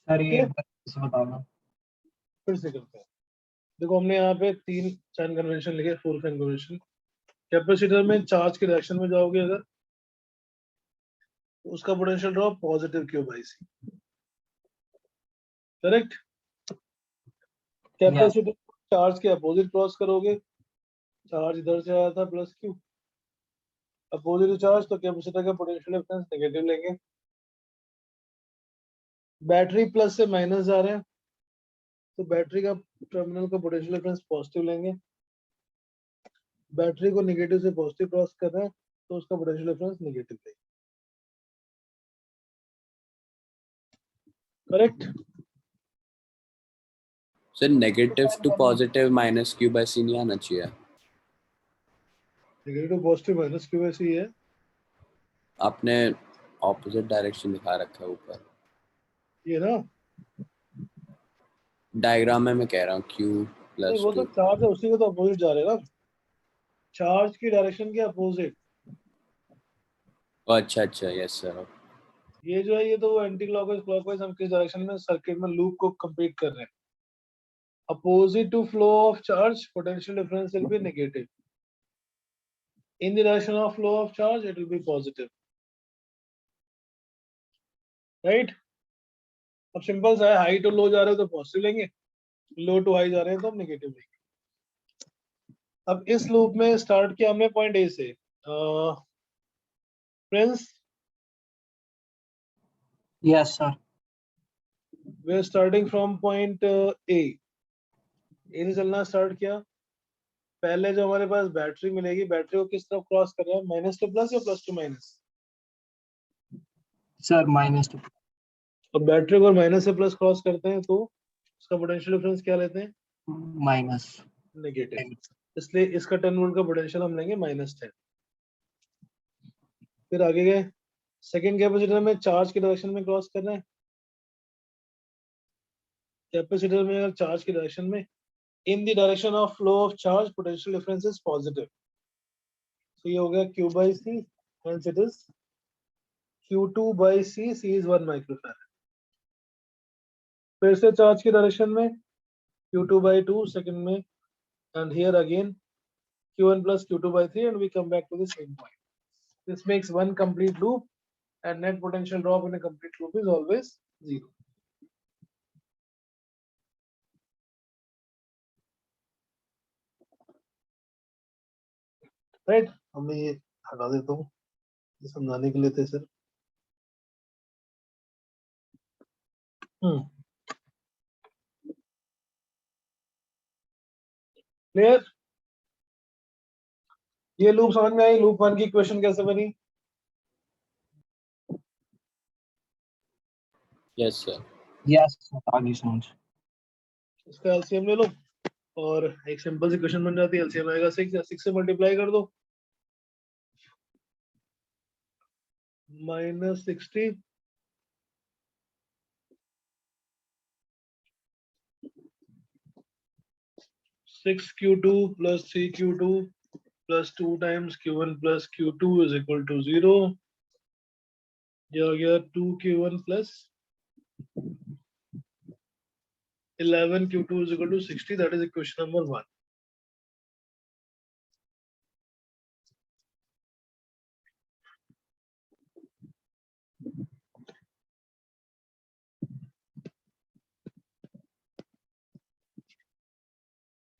Speaker 4: सर ये बताओ
Speaker 1: फिर से करते हैं। देखो हमने यहाँ पे 3 साइन कन्वेंशन लिखे, 4 साइन कन्वेंशन। कैपेसिटर में चार्ज की डायरेक्शन में जाओगे अगर, तो उसका potential drop positive Q/C, correct. Capacitor charge के अपोजिट क्रॉस करोगे, चार्ज इधर से आया था प्लस Q, अपोजिट चार्ज, तो कैपेसिटर का पोटेंशियल डिफरेंस नेगेटिव लेंगे। बैटरी प्लस से माइनस जा रहे हैं, तो बैटरी का टर्मिनल का पोटेंशियल डिफरेंस पॉजिटिव लेंगे। बैटरी को नेगेटिव से पॉजिटिव क्रॉस कर रहे हैं, तो उसका पोटेंशियल डिफरेंस नेगेटिव लेंगे, correct.
Speaker 2: Sir negative to positive minus Q/C नहीं आना चाहिए?
Speaker 1: Negative to positive minus Q/C है।
Speaker 2: आपने ऑपोजिट डायरेक्शन दिखा रखा है ऊपर,
Speaker 1: ये ना
Speaker 2: डायग्राम में मैं कह रहा हूँ Q
Speaker 1: नहीं, वो तो
Speaker 2: +2।
Speaker 1: चार्ज है, उसी को तो अपोजिट जा रहेगा, चार्ज की डायरेक्शन के अपोजिट।
Speaker 2: अच्छा यस सर।
Speaker 1: ये जो है ये तो एंटी क्लॉकवाइज क्लॉकवाइज हम किस डायरेक्शन में सर्किट में लूप को कंप्लीट कर रहे हैं। Opposite to flow of charge, potential difference will be negative. In the direction of flow of charge, it will be positive. Right? अब सिंपल सा है, हाई टू लो जा रहे हो तो पॉजिटिव लेंगे, लो टू हाई जा रहे हैं तो हम नेगेटिव लेंगे। अब इस लूप में स्टार्ट किया हमने पॉइंट ए से। Friends,
Speaker 4: yes sir,
Speaker 1: we are starting from point A से चलना स्टार्ट किया, पहले जो हमारे पास बैटरी मिलेगी, बैटरी को किस तरफ क्रॉस कर रहा है, माइनस टू प्लस या प्लस टू माइनस?
Speaker 4: सर -2।
Speaker 1: और बैटरी को माइनस से प्लस क्रॉस करते हैं तो उसका पोटेंशियल डिफरेंस क्या लेते हैं?
Speaker 4: Minus
Speaker 1: negative. इसलिए इसका 10 वोल्ट का पोटेंशियल हम लेंगे -10। फिर आगे गए, सेकेंड कैपेसिटर में चार्ज की डायरेक्शन में क्रॉस कर रहे हैं। कैपेसिटर में अगर चार्ज की डायरेक्शन में, इन the direction of flow of charge potential difference is positive. तो ये हो गया Q by C, hence it is Q2 by C, C is 1 microfarad। फिर से चार्ज की डायरेक्शन में Q2 by 2 सेकंड में, and here again Q1 plus Q2 by 3, and we come back to the same point. This makes one complete loop, and net potential drop in a complete loop is always 0. Right? हमें ये हटा देता हूँ, ये समझाने के लिए थे सर। क्लियर? ये लूप समझ में आई? लूप 1 की इक्वेशन कैसे बनी?
Speaker 2: Yes sir.
Speaker 4: यस आगे समझ।
Speaker 1: इसका एलसीएम ले लो और एक सिंपल सी इक्वेशन बन जाती है। एलसीएम आएगा 6, या 6 से मल्टीप्लाई कर दो, -60 6Q2 plus 3Q2 plus 2 times Q1 plus Q2 is equal to 0। ये हो गया 2Q1 plus 11Q2 is equal to 60। that is equation number 1।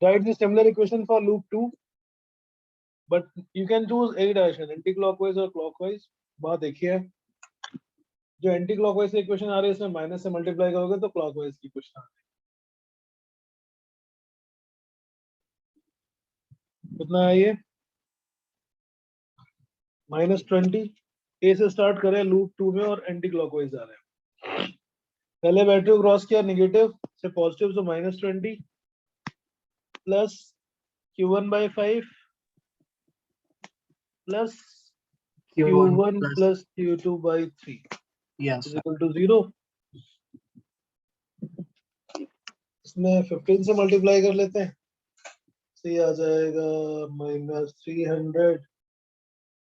Speaker 1: Write the similar equation for loop 2, but you can choose any direction, anti-clockwise or clockwise। बात देखिए, जो anti clockwise की equation आ रही है इसमें माइनस से मल्टीप्लाई करोगे तो क्लॉकवाइज की इक्वेशन आ रही है। कितना है ये? -20। ए से स्टार्ट करें लूप 2 में और एंटी क्लॉकवाइज आ रहे हैं। पहले बैटरी को क्रॉस किया नेगेटिव से पॉजिटिव, तो -20 plus Q1 by 5 plus Q1 plus Q2 by 3 is equal to 0। इसमें 15 से मल्टीप्लाई कर लेते हैं, तो ये आ जाएगा -300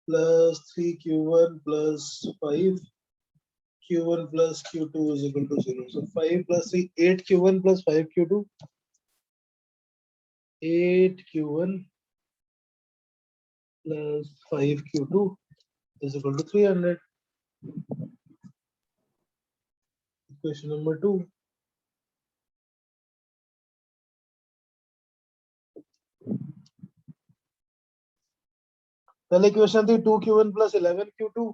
Speaker 1: plus 3Q1 plus 5Q1 plus Q2 is equal to 0। So 5 plus 3, 8Q1 plus 5Q2, 8Q1 plus 5Q2 is equal to 300। Equation number 2। पहले equation थी 2Q1 plus 11Q2,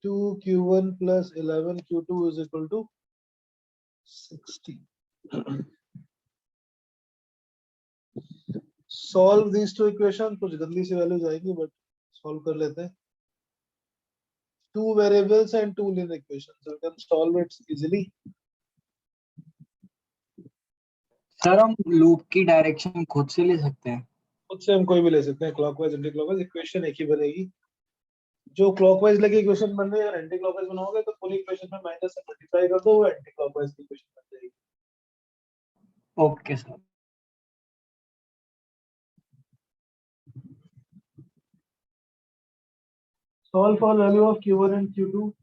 Speaker 1: 2Q1 plus 11Q2 is equal to 60। Solve these two equations। कुछ गंदी सी values आएगी but solve कर लेते हैं। Two variables and two linear equations, so we can solve it easily।
Speaker 4: Sir हम loop की direction खुद से ले सकते हैं?
Speaker 1: खुद से हम कोई भी ले सकते हैं, क्लॉकवाइज एंटी क्लॉकवाइज, इक्वेशन एक ही बनेगी। जो क्लॉकवाइज लगी इक्वेशन बन रही है, अगर एंटी क्लॉकवाइज बनाओगे तो पूरी इक्वेशन में माइनस से मल्टीप्लाई कर दो, वो एंटी क्लॉकवाइज की इक्वेशन बन जाएगी।
Speaker 4: Okay sir.
Speaker 1: Solve for value of Q1 and Q2।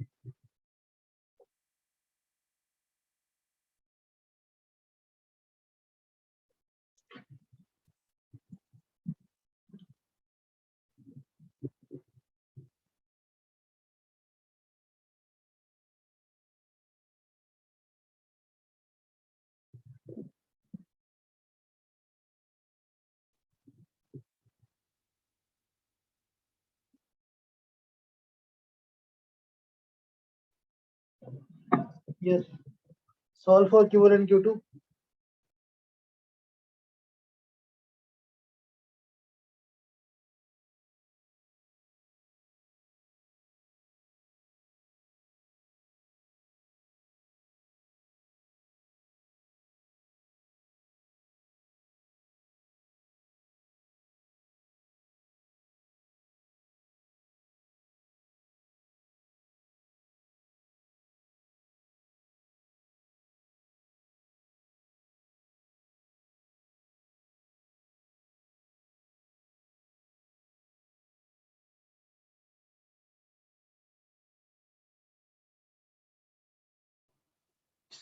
Speaker 1: Yes, solve for Q1 and Q2।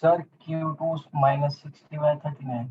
Speaker 4: Sir Q2 -60/39.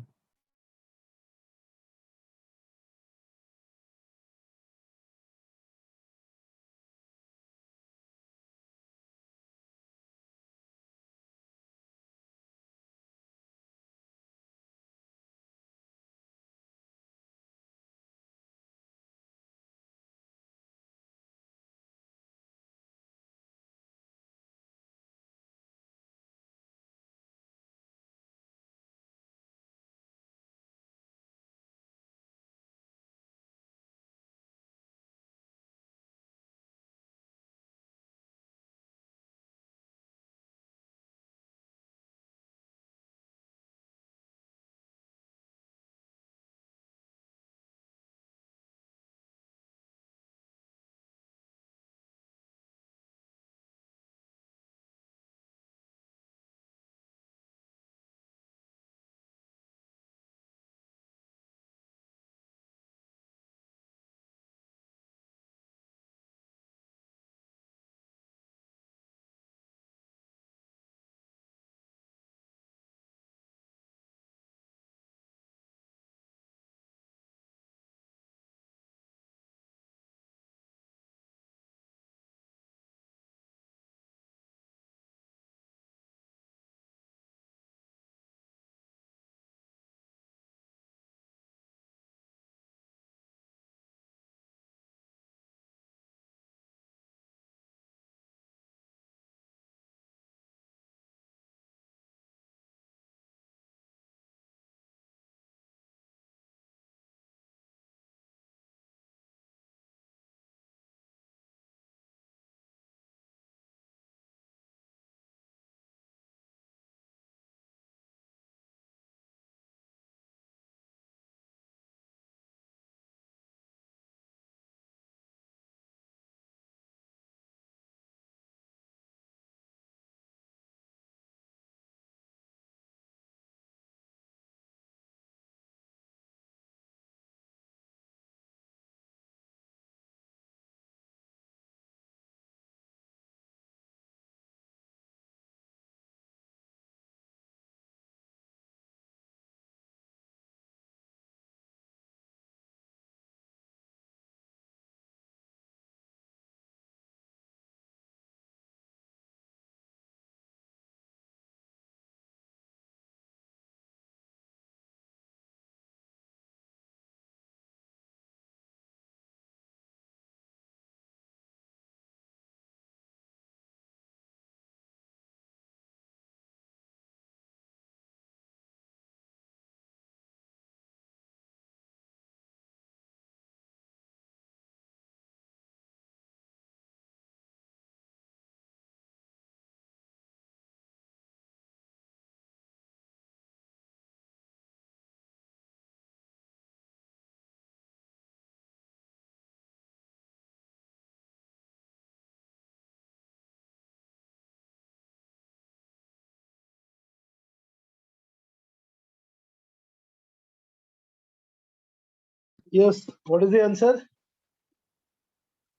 Speaker 1: Yes, what is the answer?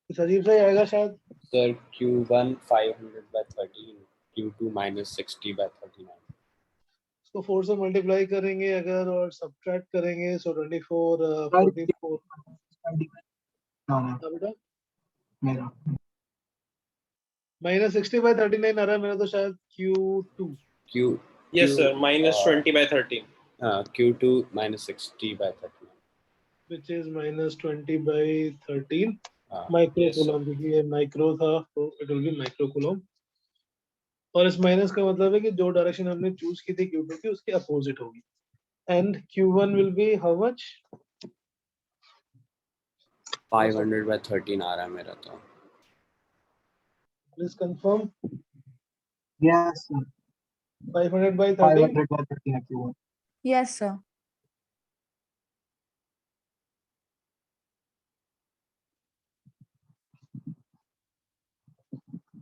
Speaker 1: सजीव से आएगा शायद.
Speaker 2: Sir, Q1 500/13, Q2 -60/39.
Speaker 1: इसको 4 से मल्टीप्लाई करेंगे अगर और सब्ट्रैक्ट करेंगे, सो 24 44.
Speaker 4: हाँ
Speaker 1: बेटा
Speaker 4: मेरा
Speaker 1: -60/39 आ रहा है मेरा तो शायद Q2.
Speaker 5: Yes, sir. -20/13.
Speaker 2: Q2 -60/39.
Speaker 1: which is -20/13
Speaker 2: हाँ,
Speaker 1: माइक्रोकूलम, क्योंकि ये माइक्रो था तो इट विल बी माइक्रोकूलम. और इस माइनस का मतलब है कि जो डायरेक्शन हमने चूज की थी Q2 की उसके अपोजिट होगी. And Q1 will be how much?
Speaker 2: 500/13 आ रहा है मेरा तो.
Speaker 1: Please confirm.
Speaker 4: Yes sir
Speaker 1: 500/13.
Speaker 4: 500/13 Q1.
Speaker 3: Yes, sir.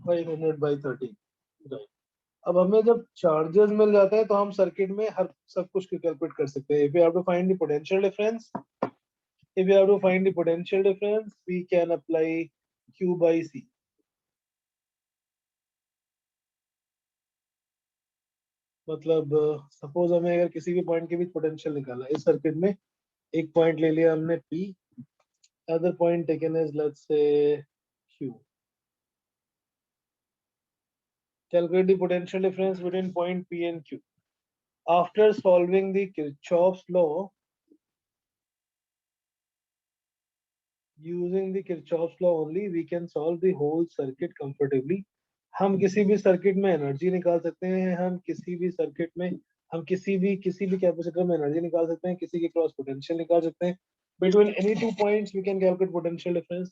Speaker 1: Right. अब हमें जब चार्जेस मिल जाते हैं तो हम सर्किट में हर सब कुछ कैलकुलेट कर सकते हैं. If we have to find the potential difference, we can apply Q by C. मतलब सपोज हमें अगर किसी भी पॉइंट के बीच पोटेंशियल निकालना है, इस सर्किट में एक पॉइंट ले लिया हमने P, other point taken is let's say Q. Calculate the potential difference between point P and Q. After solving the Kirchhoff's law, using the Kirchhoff's law only, we can solve the whole circuit comfortably. हम किसी भी circuit में energy निकाल सकते हैं, हम किसी भी सर्किट में हम किसी भी कैपेसिटर में एनर्जी निकाल सकते हैं, किसी के क्रॉस पोटेंशियल निकाल सकते हैं. Between any two points we can calculate potential difference.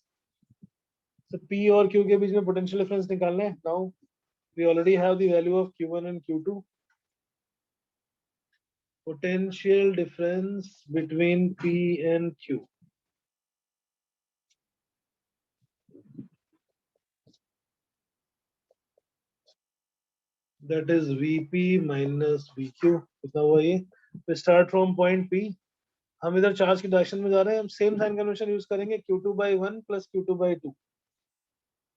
Speaker 1: So P और Q के बीच में potential difference निकालना है. Now we already have the value of Q1 and Q2. Potential difference between P and Q. That is Vp minus Vq. कितना हुआ ये? We start from point P. हम इधर चार्ज की डायरेक्शन में जा रहे हैं, हम सेम साइन कन्वेंशन यूज करेंगे, Q2 by 1 plus Q2 by 2.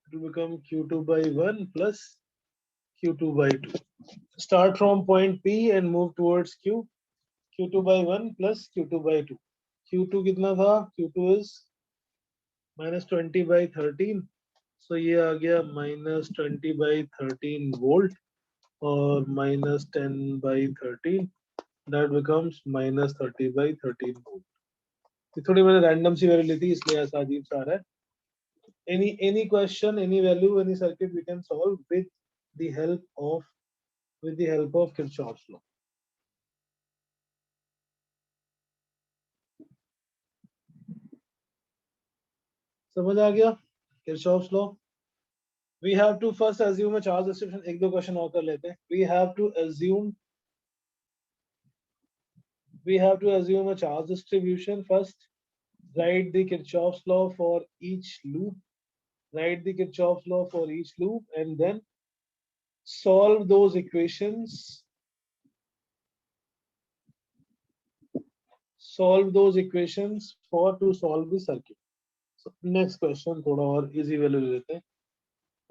Speaker 1: It will become Q2 by 1 plus Q2 by 2. Start from point P and move towards Q. Q2 by 1 plus Q2 by 2. Q2 कितना था? Q2 is minus 20 by 13. So ये आ गया minus 20 by 13 volt और minus 10 by 13. That becomes minus 30 by 13 volt. ये थोड़ी मैंने random सी value ली थी, इसलिए ऐसा अजीब सा आ रहा है. Any question, any value, any circuit we can solve with the help of Kirchhoff's law. समझ आ गया? Kirchhoff's law. We have to first assume a charge distribution. एक दो क्वेश्चन और कर लेते हैं. We have to assume a charge distribution first. Write the Kirchhoff's law for each loop. And then solve those equations. To solve the circuit. So next question थोड़ा और easy value ले लेते हैं.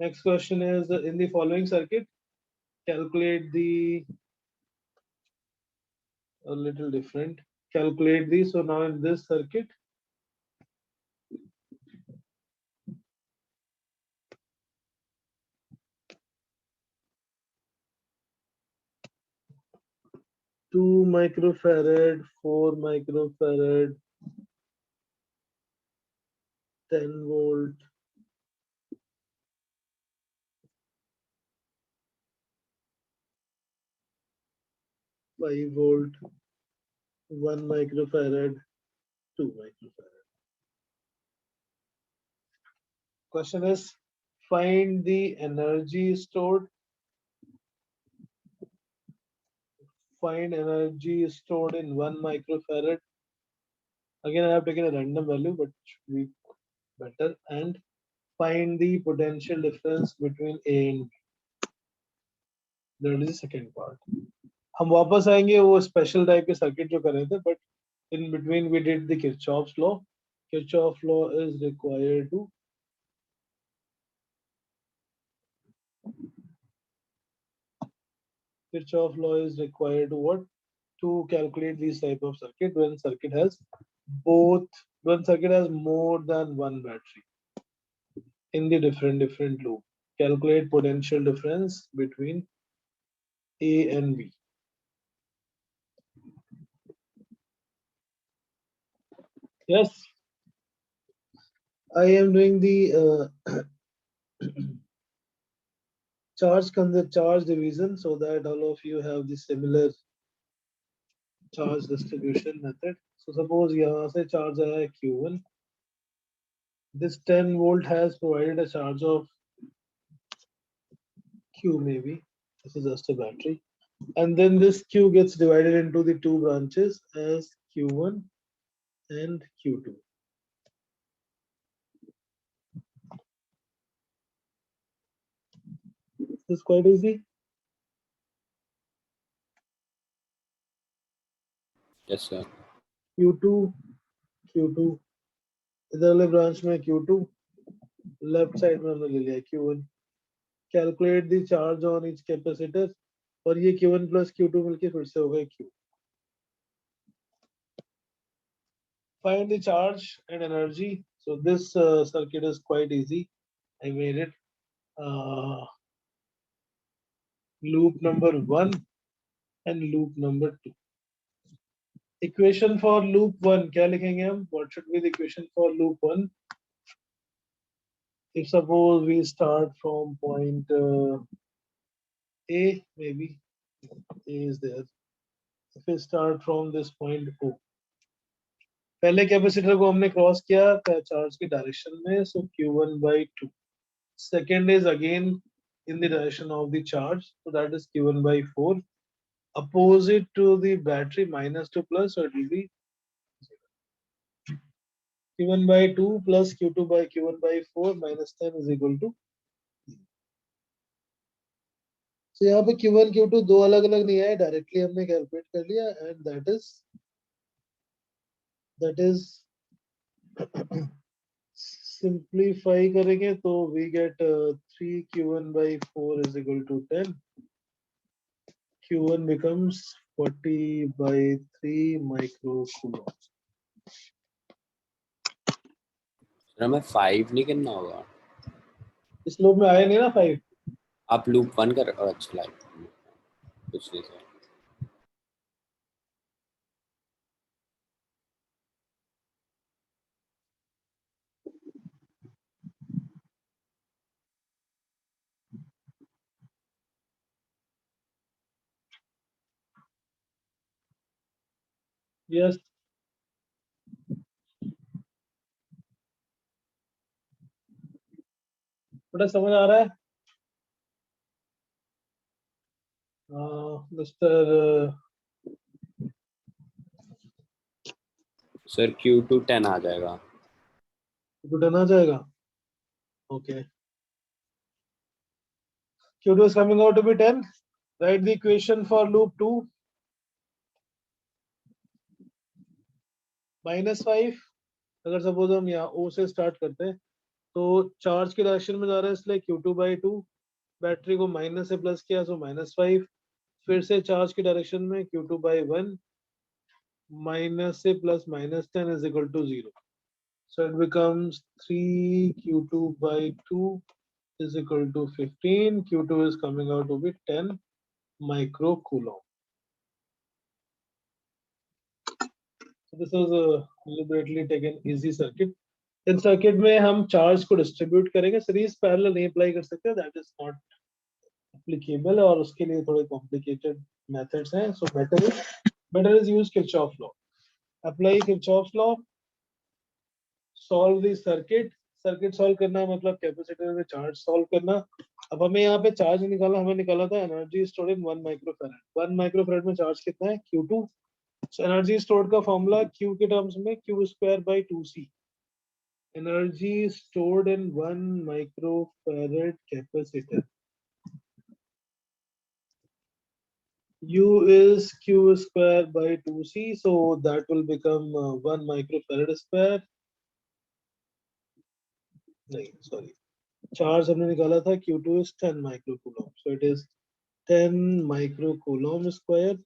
Speaker 1: Next question is in the following circuit, calculate the a little different. Calculate the, so now in this circuit, two microfarad, 4 microfarad, 10 volt, 5 volt, 1 microfarad, 2 microfarad. Question is, find the energy stored. Find energy stored in 1 microfarad. Again, I have taken a random value, but should be better. And find the potential difference between A and B. That is the second part. हम वापस आएंगे वो special type के circuit जो कर रहे थे, but in between we did the Kirchhoff's law. Kirchhoff's law is required to what? To calculate these type of circuit when circuit has more than one battery in the different loop. Calculate potential difference between A and B. Yes, I am doing the charge division so that all of you have the similar charge distribution method. So suppose यहाँ से charge आया है Q1. This 10 volt has provided a charge of Q maybe. This is just a battery. And then this Q gets divided into the two branches as Q1 and Q2. This is quite easy.
Speaker 2: Yes, sir.
Speaker 1: Q2. इधर वाले branch में Q2, left side में हमने ले लिया Q1. Calculate the charge on each capacitor. और ये Q1 plus Q2 मिलके फिर से हो गए Q. Find the charge and energy. So this circuit is quite easy. I made it. Loop number 1 and loop number 2. Equation for loop 1 क्या लिखेंगे हम? What should be the equation for loop 1? If suppose we start from point A, maybe A is there. If we start from this point O, पहले capacitor को हमने cross किया charge की direction में, so Q1 by 2. Second is again in the direction of the charge, so that is Q1 by 4. Opposite to the battery, minus to plus, so it will be Q1 by 2 plus Q2 by Q1 by 4 minus 10 is equal to. So यहाँ पे Q1 Q2 दो अलग अलग नहीं आए, directly हमने calculate कर लिया, and that is simplify करेंगे तो we get 3 Q1 by 4 is equal to 10. Q1 becomes 40 by 3 microcoulomb.
Speaker 2: Sir हमें 5 नहीं करना होगा.
Speaker 1: इस लूप में आया नहीं ना 5.
Speaker 2: आप लूप 1 कर. अच्छा लाइक कुछ नहीं सर.
Speaker 1: Yes. बड़ा समझ आ रहा है? मिस्टर
Speaker 2: सर Q2 10 आ जाएगा.
Speaker 1: Q2 आ जाएगा. Okay. Q2 is coming out to be 10. Write the equation for loop 2. -5. अगर सपोज हम यहाँ O से स्टार्ट करते हैं तो चार्ज की डायरेक्शन में जा रहा है, इसलिए Q2 by 2. बैटरी को माइनस से प्लस किया, सो -5. फिर से चार्ज की डायरेक्शन में Q2 by 1 माइनस से plus -10 is equal to 0. So it becomes 3 Q2 by 2 is equal to 15. Q2 is coming out to be 10 microcoulomb. So this was a deliberately taken easy circuit. In circuit में हम charge को distribute करेंगे, series parallel नहीं apply कर सकते, that is not applicable, और उसके लिए थोड़े कॉम्प्लिकेटेड मेथड्स हैं. So better is use Kirchhoff law. Apply Kirchhoff law, solve the circuit. Circuit solve करना मतलब कैपेसिटर में चार्ज सॉल्व करना. अब हमें यहाँ पे चार्ज निकाला, हमें निकाला था energy stored in 1 microfarad. 1 microfarad में चार्ज कितना है? Q2. सो एनर्जी स्टोर्ड का फॉर्मूला Q के टर्म्स में Q square by 2C. Energy stored in 1 microfarad capacitor. U is Q square by 2C, so that will become 1 microfarad square. नहीं, sorry. Charge हमने निकाला था, Q2 is 10 microcoulomb, so it is 10 microcoulomb square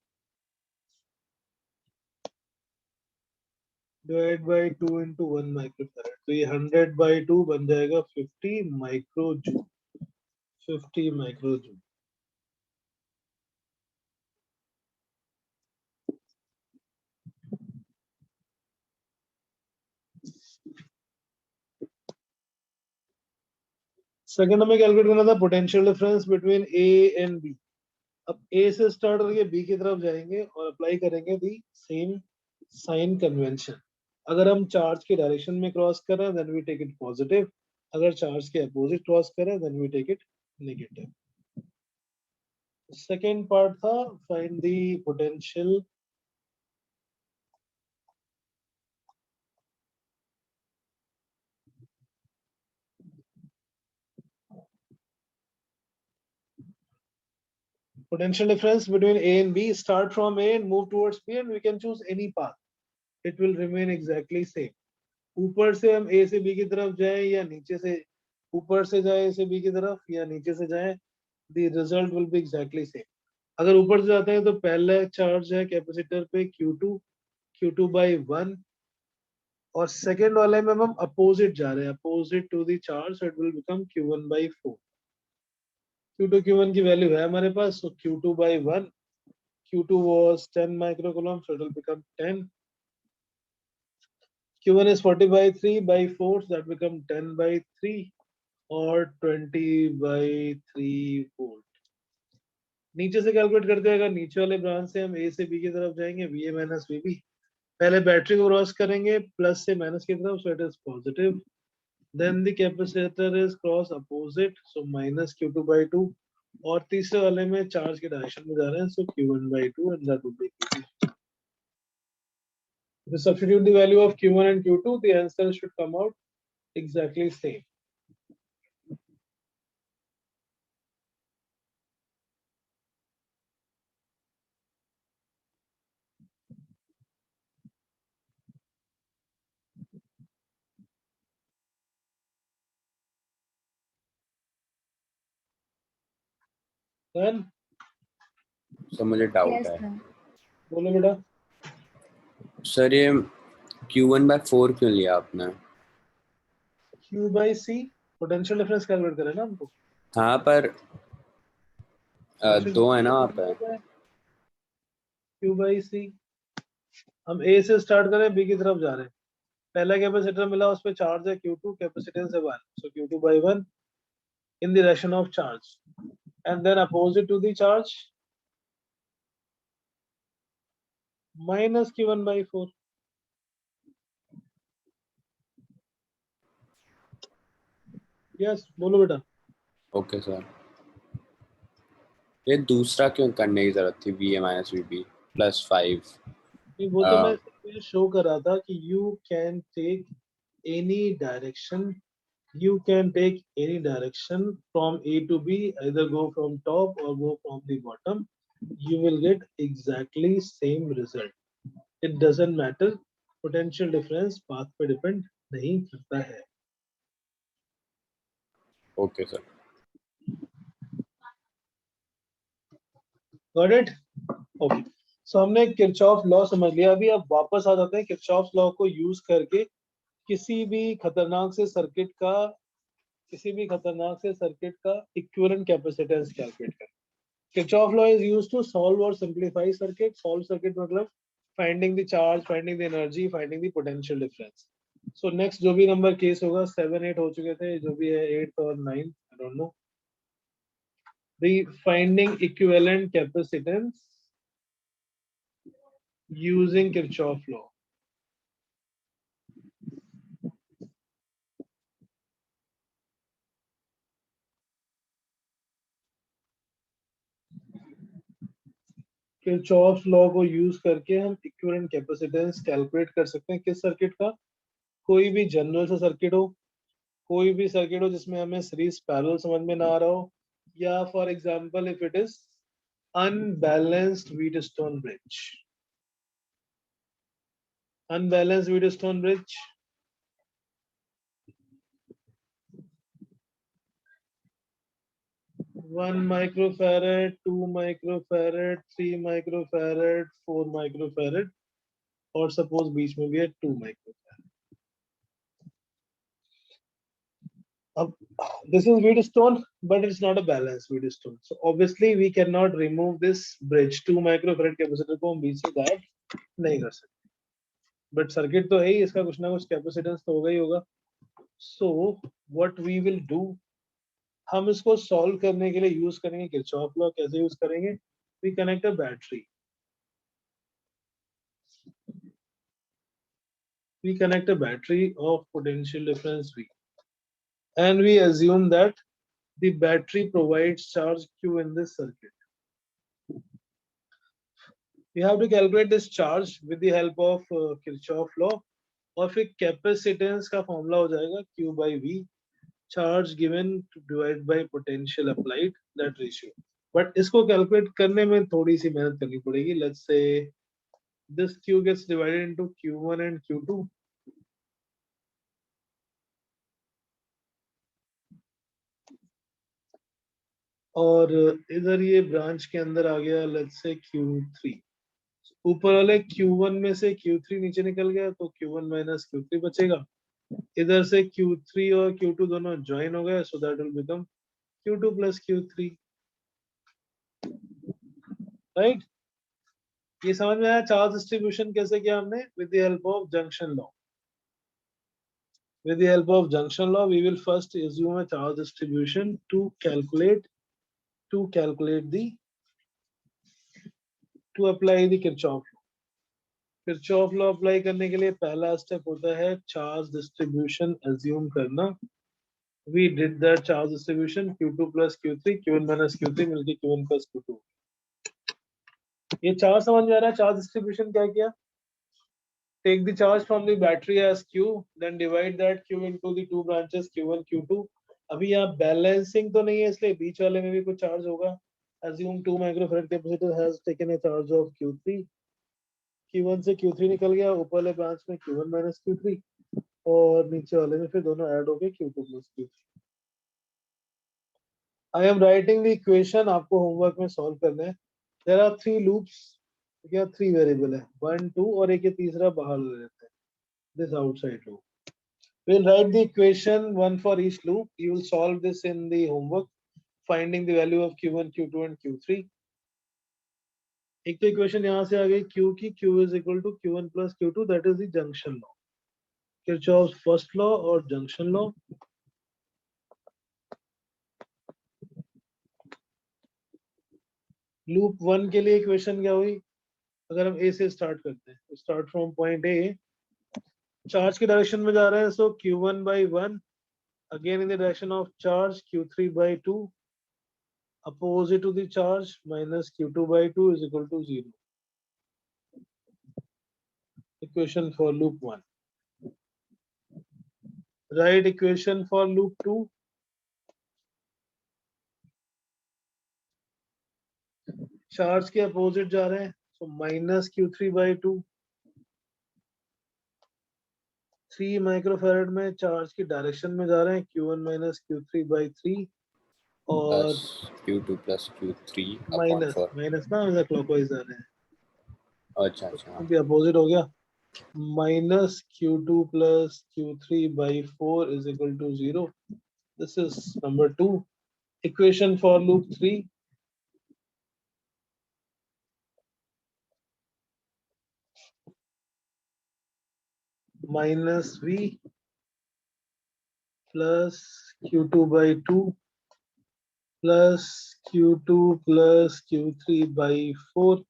Speaker 1: divided by 2 into 1 microfarad. तो ये 100 by 2 बन जाएगा 50 microjoule. 50 microjoule. Second हमें calculate करना था potential difference between A and B. अब ए से स्टार्ट करके बी की तरफ जाएंगे और अप्लाई करेंगे दी सेम साइन कन्वेंशन. अगर हम चार्ज की डायरेक्शन में क्रॉस कर रहे हैं then we take it positive. अगर चार्ज के अपोजिट क्रॉस कर रहे हैं then we take it negative. Second part था find the potential potential difference between A and B. Start from A and move towards B and we can choose any path. It will remain exactly same. ऊपर से हम A से B की तरफ जाएं या नीचे से ऊपर से जाए A से B की तरफ या नीचे से जाएं, the result will be exactly same. अगर ऊपर से जाते हैं तो पहला चार्ज है कैपेसिटर पे Q2 by 1, और सेकेंड वाले में हम अपोजिट जा रहे हैं, opposite to the charge, it will become Q1/4। Q2 Q1 की वैल्यू है हमारे पास, so Q2/1, Q2 was 10 microcoulomb, so it will become 10. Q1 is 40/3/4, so that become 10/3 और 20/3 वोल्ट। नीचे से कैलकुलेट करते हैं, अगर नीचे वाले ब्रांच से हम A से B की तरफ जाएंगे, VA माइनस VB, पहले बैटरी को क्रॉस करेंगे प्लस से माइनस की तरफ, so it is positive. Then the capacitor is cross opposite, so minus Q2/2, और तीसरे वाले में चार्ज के डायरेक्शन में जा रहे हैं, so Q1/2, and that would be Q2. If you substitute the value of Q1 and Q2, the answer should come out exactly same. Then
Speaker 2: sir मुझे डाउट
Speaker 3: Yes,
Speaker 2: है
Speaker 3: sir.
Speaker 1: बोलो बेटा।
Speaker 2: सर, ये Q1/4 क्यों लिया आपने?
Speaker 1: Q/C पोटेंशियल डिफरेंस कैलकुलेट करें ना हमको।
Speaker 2: हाँ, पर दो है ना वहाँ पे।
Speaker 1: Q/C हम A से स्टार्ट करें, B की तरफ जा रहे हैं, पहला कैपेसिटर मिला, उस पे चार्ज है Q2, कैपेसिटेंस है 1, so Q2/1 in the direction of charge, and then opposite to the charge minus Q1/4. Yes, बोलो बेटा।
Speaker 2: ओके सर, ये दूसरा क्यों करने की जरूरत थी, VA माइनस VB +5?
Speaker 1: नहीं, वो तो मैं शो कर रहा था कि you can take any direction, you can take any direction from A to B, either go from top or go from the bottom, you will get exactly same result. It doesn't matter, potential difference path पे depend नहीं करता है।
Speaker 2: Okay sir.
Speaker 1: Got it? Okay. So हमने Kirchhoff law समझ लिया। अभी अब वापस आ जाते हैं किरचॉफ लॉ को यूज करके किसी भी खतरनाक से सर्किट का इक्विवेलेंट कैपेसिटेंस कैलकुलेट करें। Kirchhoff law is used to solve और सिंपलीफाई सर्किट। सॉल्व सर्किट मतलब finding the charge, finding the energy, finding the potential difference. So next जो भी नंबर केस होगा, 7 8 हो चुके थे, जो भी है 8 और 9, I don't know. The finding equivalent capacitance using Kirchhoff law. Kirchhoff law को यूज करके हम इक्विवेलेंट कैपेसिटेंस कैलकुलेट कर सकते हैं। किस सर्किट का? कोई भी जनरल सा सर्किट हो, कोई भी सर्किट हो जिसमें हमें सीरीज पैरेलल समझ में ना आ रहा हो, या for example if it is unbalanced Wheatstone bridge. Unbalanced Wheatstone bridge, one microfarad, 2 microfarad, 3 microfarad, 4 microfarad, और सपोज बीच में भी है 2 microfarad. अब this is Wheatstone, but it's not a balanced Wheatstone. So obviously we cannot remove this bridge. 2 microfarad capacitor को हम बीच से गायब नहीं कर सकते। बट सर्किट तो है ही, इसका कुछ ना कुछ कैपेसिटेंस तो होगा ही होगा। So what we will do, हम इसको सॉल्व करने के लिए यूज करेंगे किरचॉफ लॉ। कैसे यूज करेंगे? We connect a battery, we connect a battery of potential difference V, and we assume that the battery provides charge Q in this circuit. We have to calculate this charge with the help of Kirchhoff law, और फिर capacitance का formula हो जाएगा Q/V, charge given divided by potential applied, that ratio. But इसको calculate करने में थोड़ी सी मेहनत करनी पड़ेगी। Let's say this Q gets divided into Q1 and Q2. और इधर ये ब्रांच के अंदर आ गया लेट्स से Q3, ऊपर वाले Q1 में से Q3 नीचे निकल गया तो Q1 माइनस Q3 बचेगा, इधर से Q3 और Q2 दोनों ज्वाइन हो गए, so that will become Q2 plus Q3, right. ये समझ में आया चार्ज डिस्ट्रीब्यूशन कैसे किया हमने, with the help of junction law. With the help of junction law, we will first assume a charge distribution to calculate to apply the Kirchhoff law. Kirchhoff law apply करने के लिए पहला step होता है charge distribution assume करना। We did that charge distribution Q2 plus Q3, Q1 minus Q3 मिलके Q1 plus Q2। ये charge समझ में आ रहा है, चार्ज डिस्ट्रीब्यूशन क्या किया, take the charge from the battery as Q, then divide that Q into the two branches Q1, Q2। अभी यहाँ बैलेंसिंग तो नहीं है इसलिए बीच वाले में भी कुछ चार्ज होगा। Assume 2 microfarad capacitor has taken a charge of Q3, Q1 से Q3 निकल गया, ऊपर वाले ब्रांच में Q1 minus Q3 और नीचे वाले में फिर दोनों ऐड हो गए Q2 plus Q3। I am writing the equation, आपको होमवर्क में सॉल्व करना है। There are 3 loops, क्या 3 वेरिएबल है, 1 2 और एक ये तीसरा बाहर ले लेते हैं, this outside loop। We'll write the equation one for each loop. You will solve this in the homework, finding the value of Q1, Q2 and Q3। एक तो इक्वेशन यहाँ से आ गई Q की, Q is equal to Q1 plus Q2, that is the junction law, Kirchhoff's first law और junction law। Loop 1 के लिए equation क्या हुई, अगर हम A से स्टार्ट करते हैं, start from point A, charge की डायरेक्शन में जा रहे हैं, सो Q1 by 1, again in the direction of charge Q3 by 2, opposite to the charge minus Q2 by 2 is equal to 0। Equation for loop 1। Write equation for loop 2। Charge के opposite जा रहे हैं, so minus Q3 by 2, 3 microfarad में charge की direction में जा रहे हैं, Q1 minus Q3 by 3 और
Speaker 2: Q2 plus Q3
Speaker 1: माइनस ना इधर क्लॉकवाइज जा रहे हैं,
Speaker 2: अच्छा अच्छा
Speaker 1: अभी अपोजिट हो गया, minus Q2 plus Q3 by 4 is equal to 0। This is number 2। Equation for loop 3। minus V plus Q2 by 2 plus Q2 plus Q3 by 4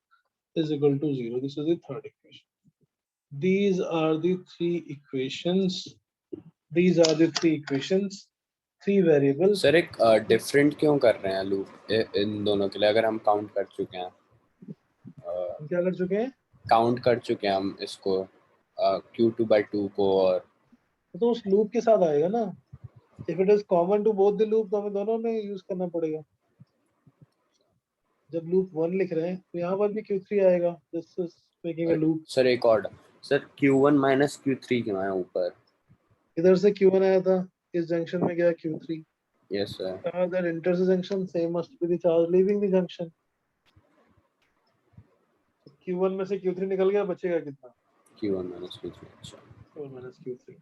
Speaker 1: is equal to 0। This is the third equation। These are the three equations। These are the three equations, 3 variables।
Speaker 2: Sir एक different क्यों कर रहे हैं loop in दोनों के लिए, अगर हम काउंट कर चुके हैं,
Speaker 1: क्या कर चुके हैं,
Speaker 2: काउंट कर चुके हैं हम इसको Q2 by 2 को, और
Speaker 1: तो उस लूप के साथ आएगा ना, if it is common to both the loop तो हमें दोनों में यूज करना पड़ेगा। जब लूप 1 लिख रहे हैं तो यहाँ पर भी Q3 आएगा, this is making a loop।
Speaker 2: Sir एक और सर Q1 minus Q3 क्यों है ऊपर,
Speaker 1: इधर से Q1 आया था, इस जंक्शन में गया Q3।
Speaker 2: Yes sir,
Speaker 1: Charge that enters the junction, same must be the charge leaving the junction। Q1 में से Q3 निकल गया, बचेगा कितना,
Speaker 2: Q1 minus Q3। अच्छा
Speaker 1: Q1 minus Q3,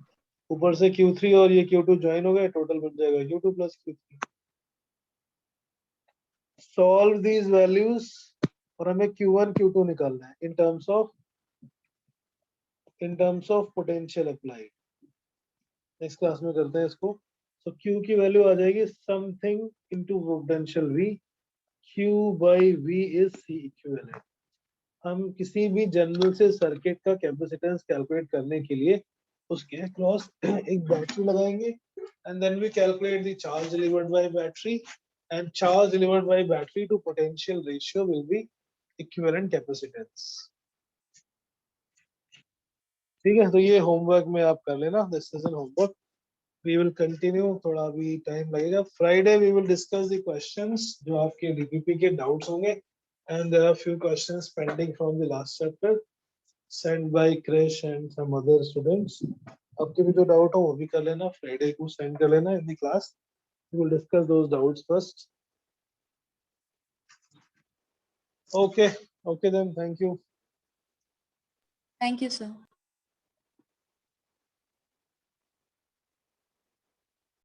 Speaker 1: ऊपर से Q3 और ये Q2 ज्वाइन हो गए, टोटल बन जाएगा Q2 plus Q3। Solve these values और हमें Q1 Q2 निकालना है in terms of potential applied। Next class में करते हैं इसको। तो Q की वैल्यू आ जाएगी something into potential V, Q by V is C equivalent। हम किसी भी जनरल से सर्किट का कैपेसिटेंस कैलकुलेट करने के लिए उसके अक्रॉस एक बैटरी लगाएंगे and then we calculate the charge delivered by battery, and charge delivered by battery to potential ratio will be equivalent capacitance. ठीक है, तो ये होमवर्क में आप कर लेना, this is an homework. We will continue, थोड़ा अभी टाइम लगेगा। Friday we will discuss the questions जो आपके डीपीपी के डाउट्स होंगे, and there are few questions pending from the last chapter send by Krrish and some other students. आपके भी जो डाउट हो वो भी कर लेना, फ्राइडे को सेंड कर लेना in the class. We will discuss those doubts first. Okay, okay then, thank you.
Speaker 3: Thank you, sir.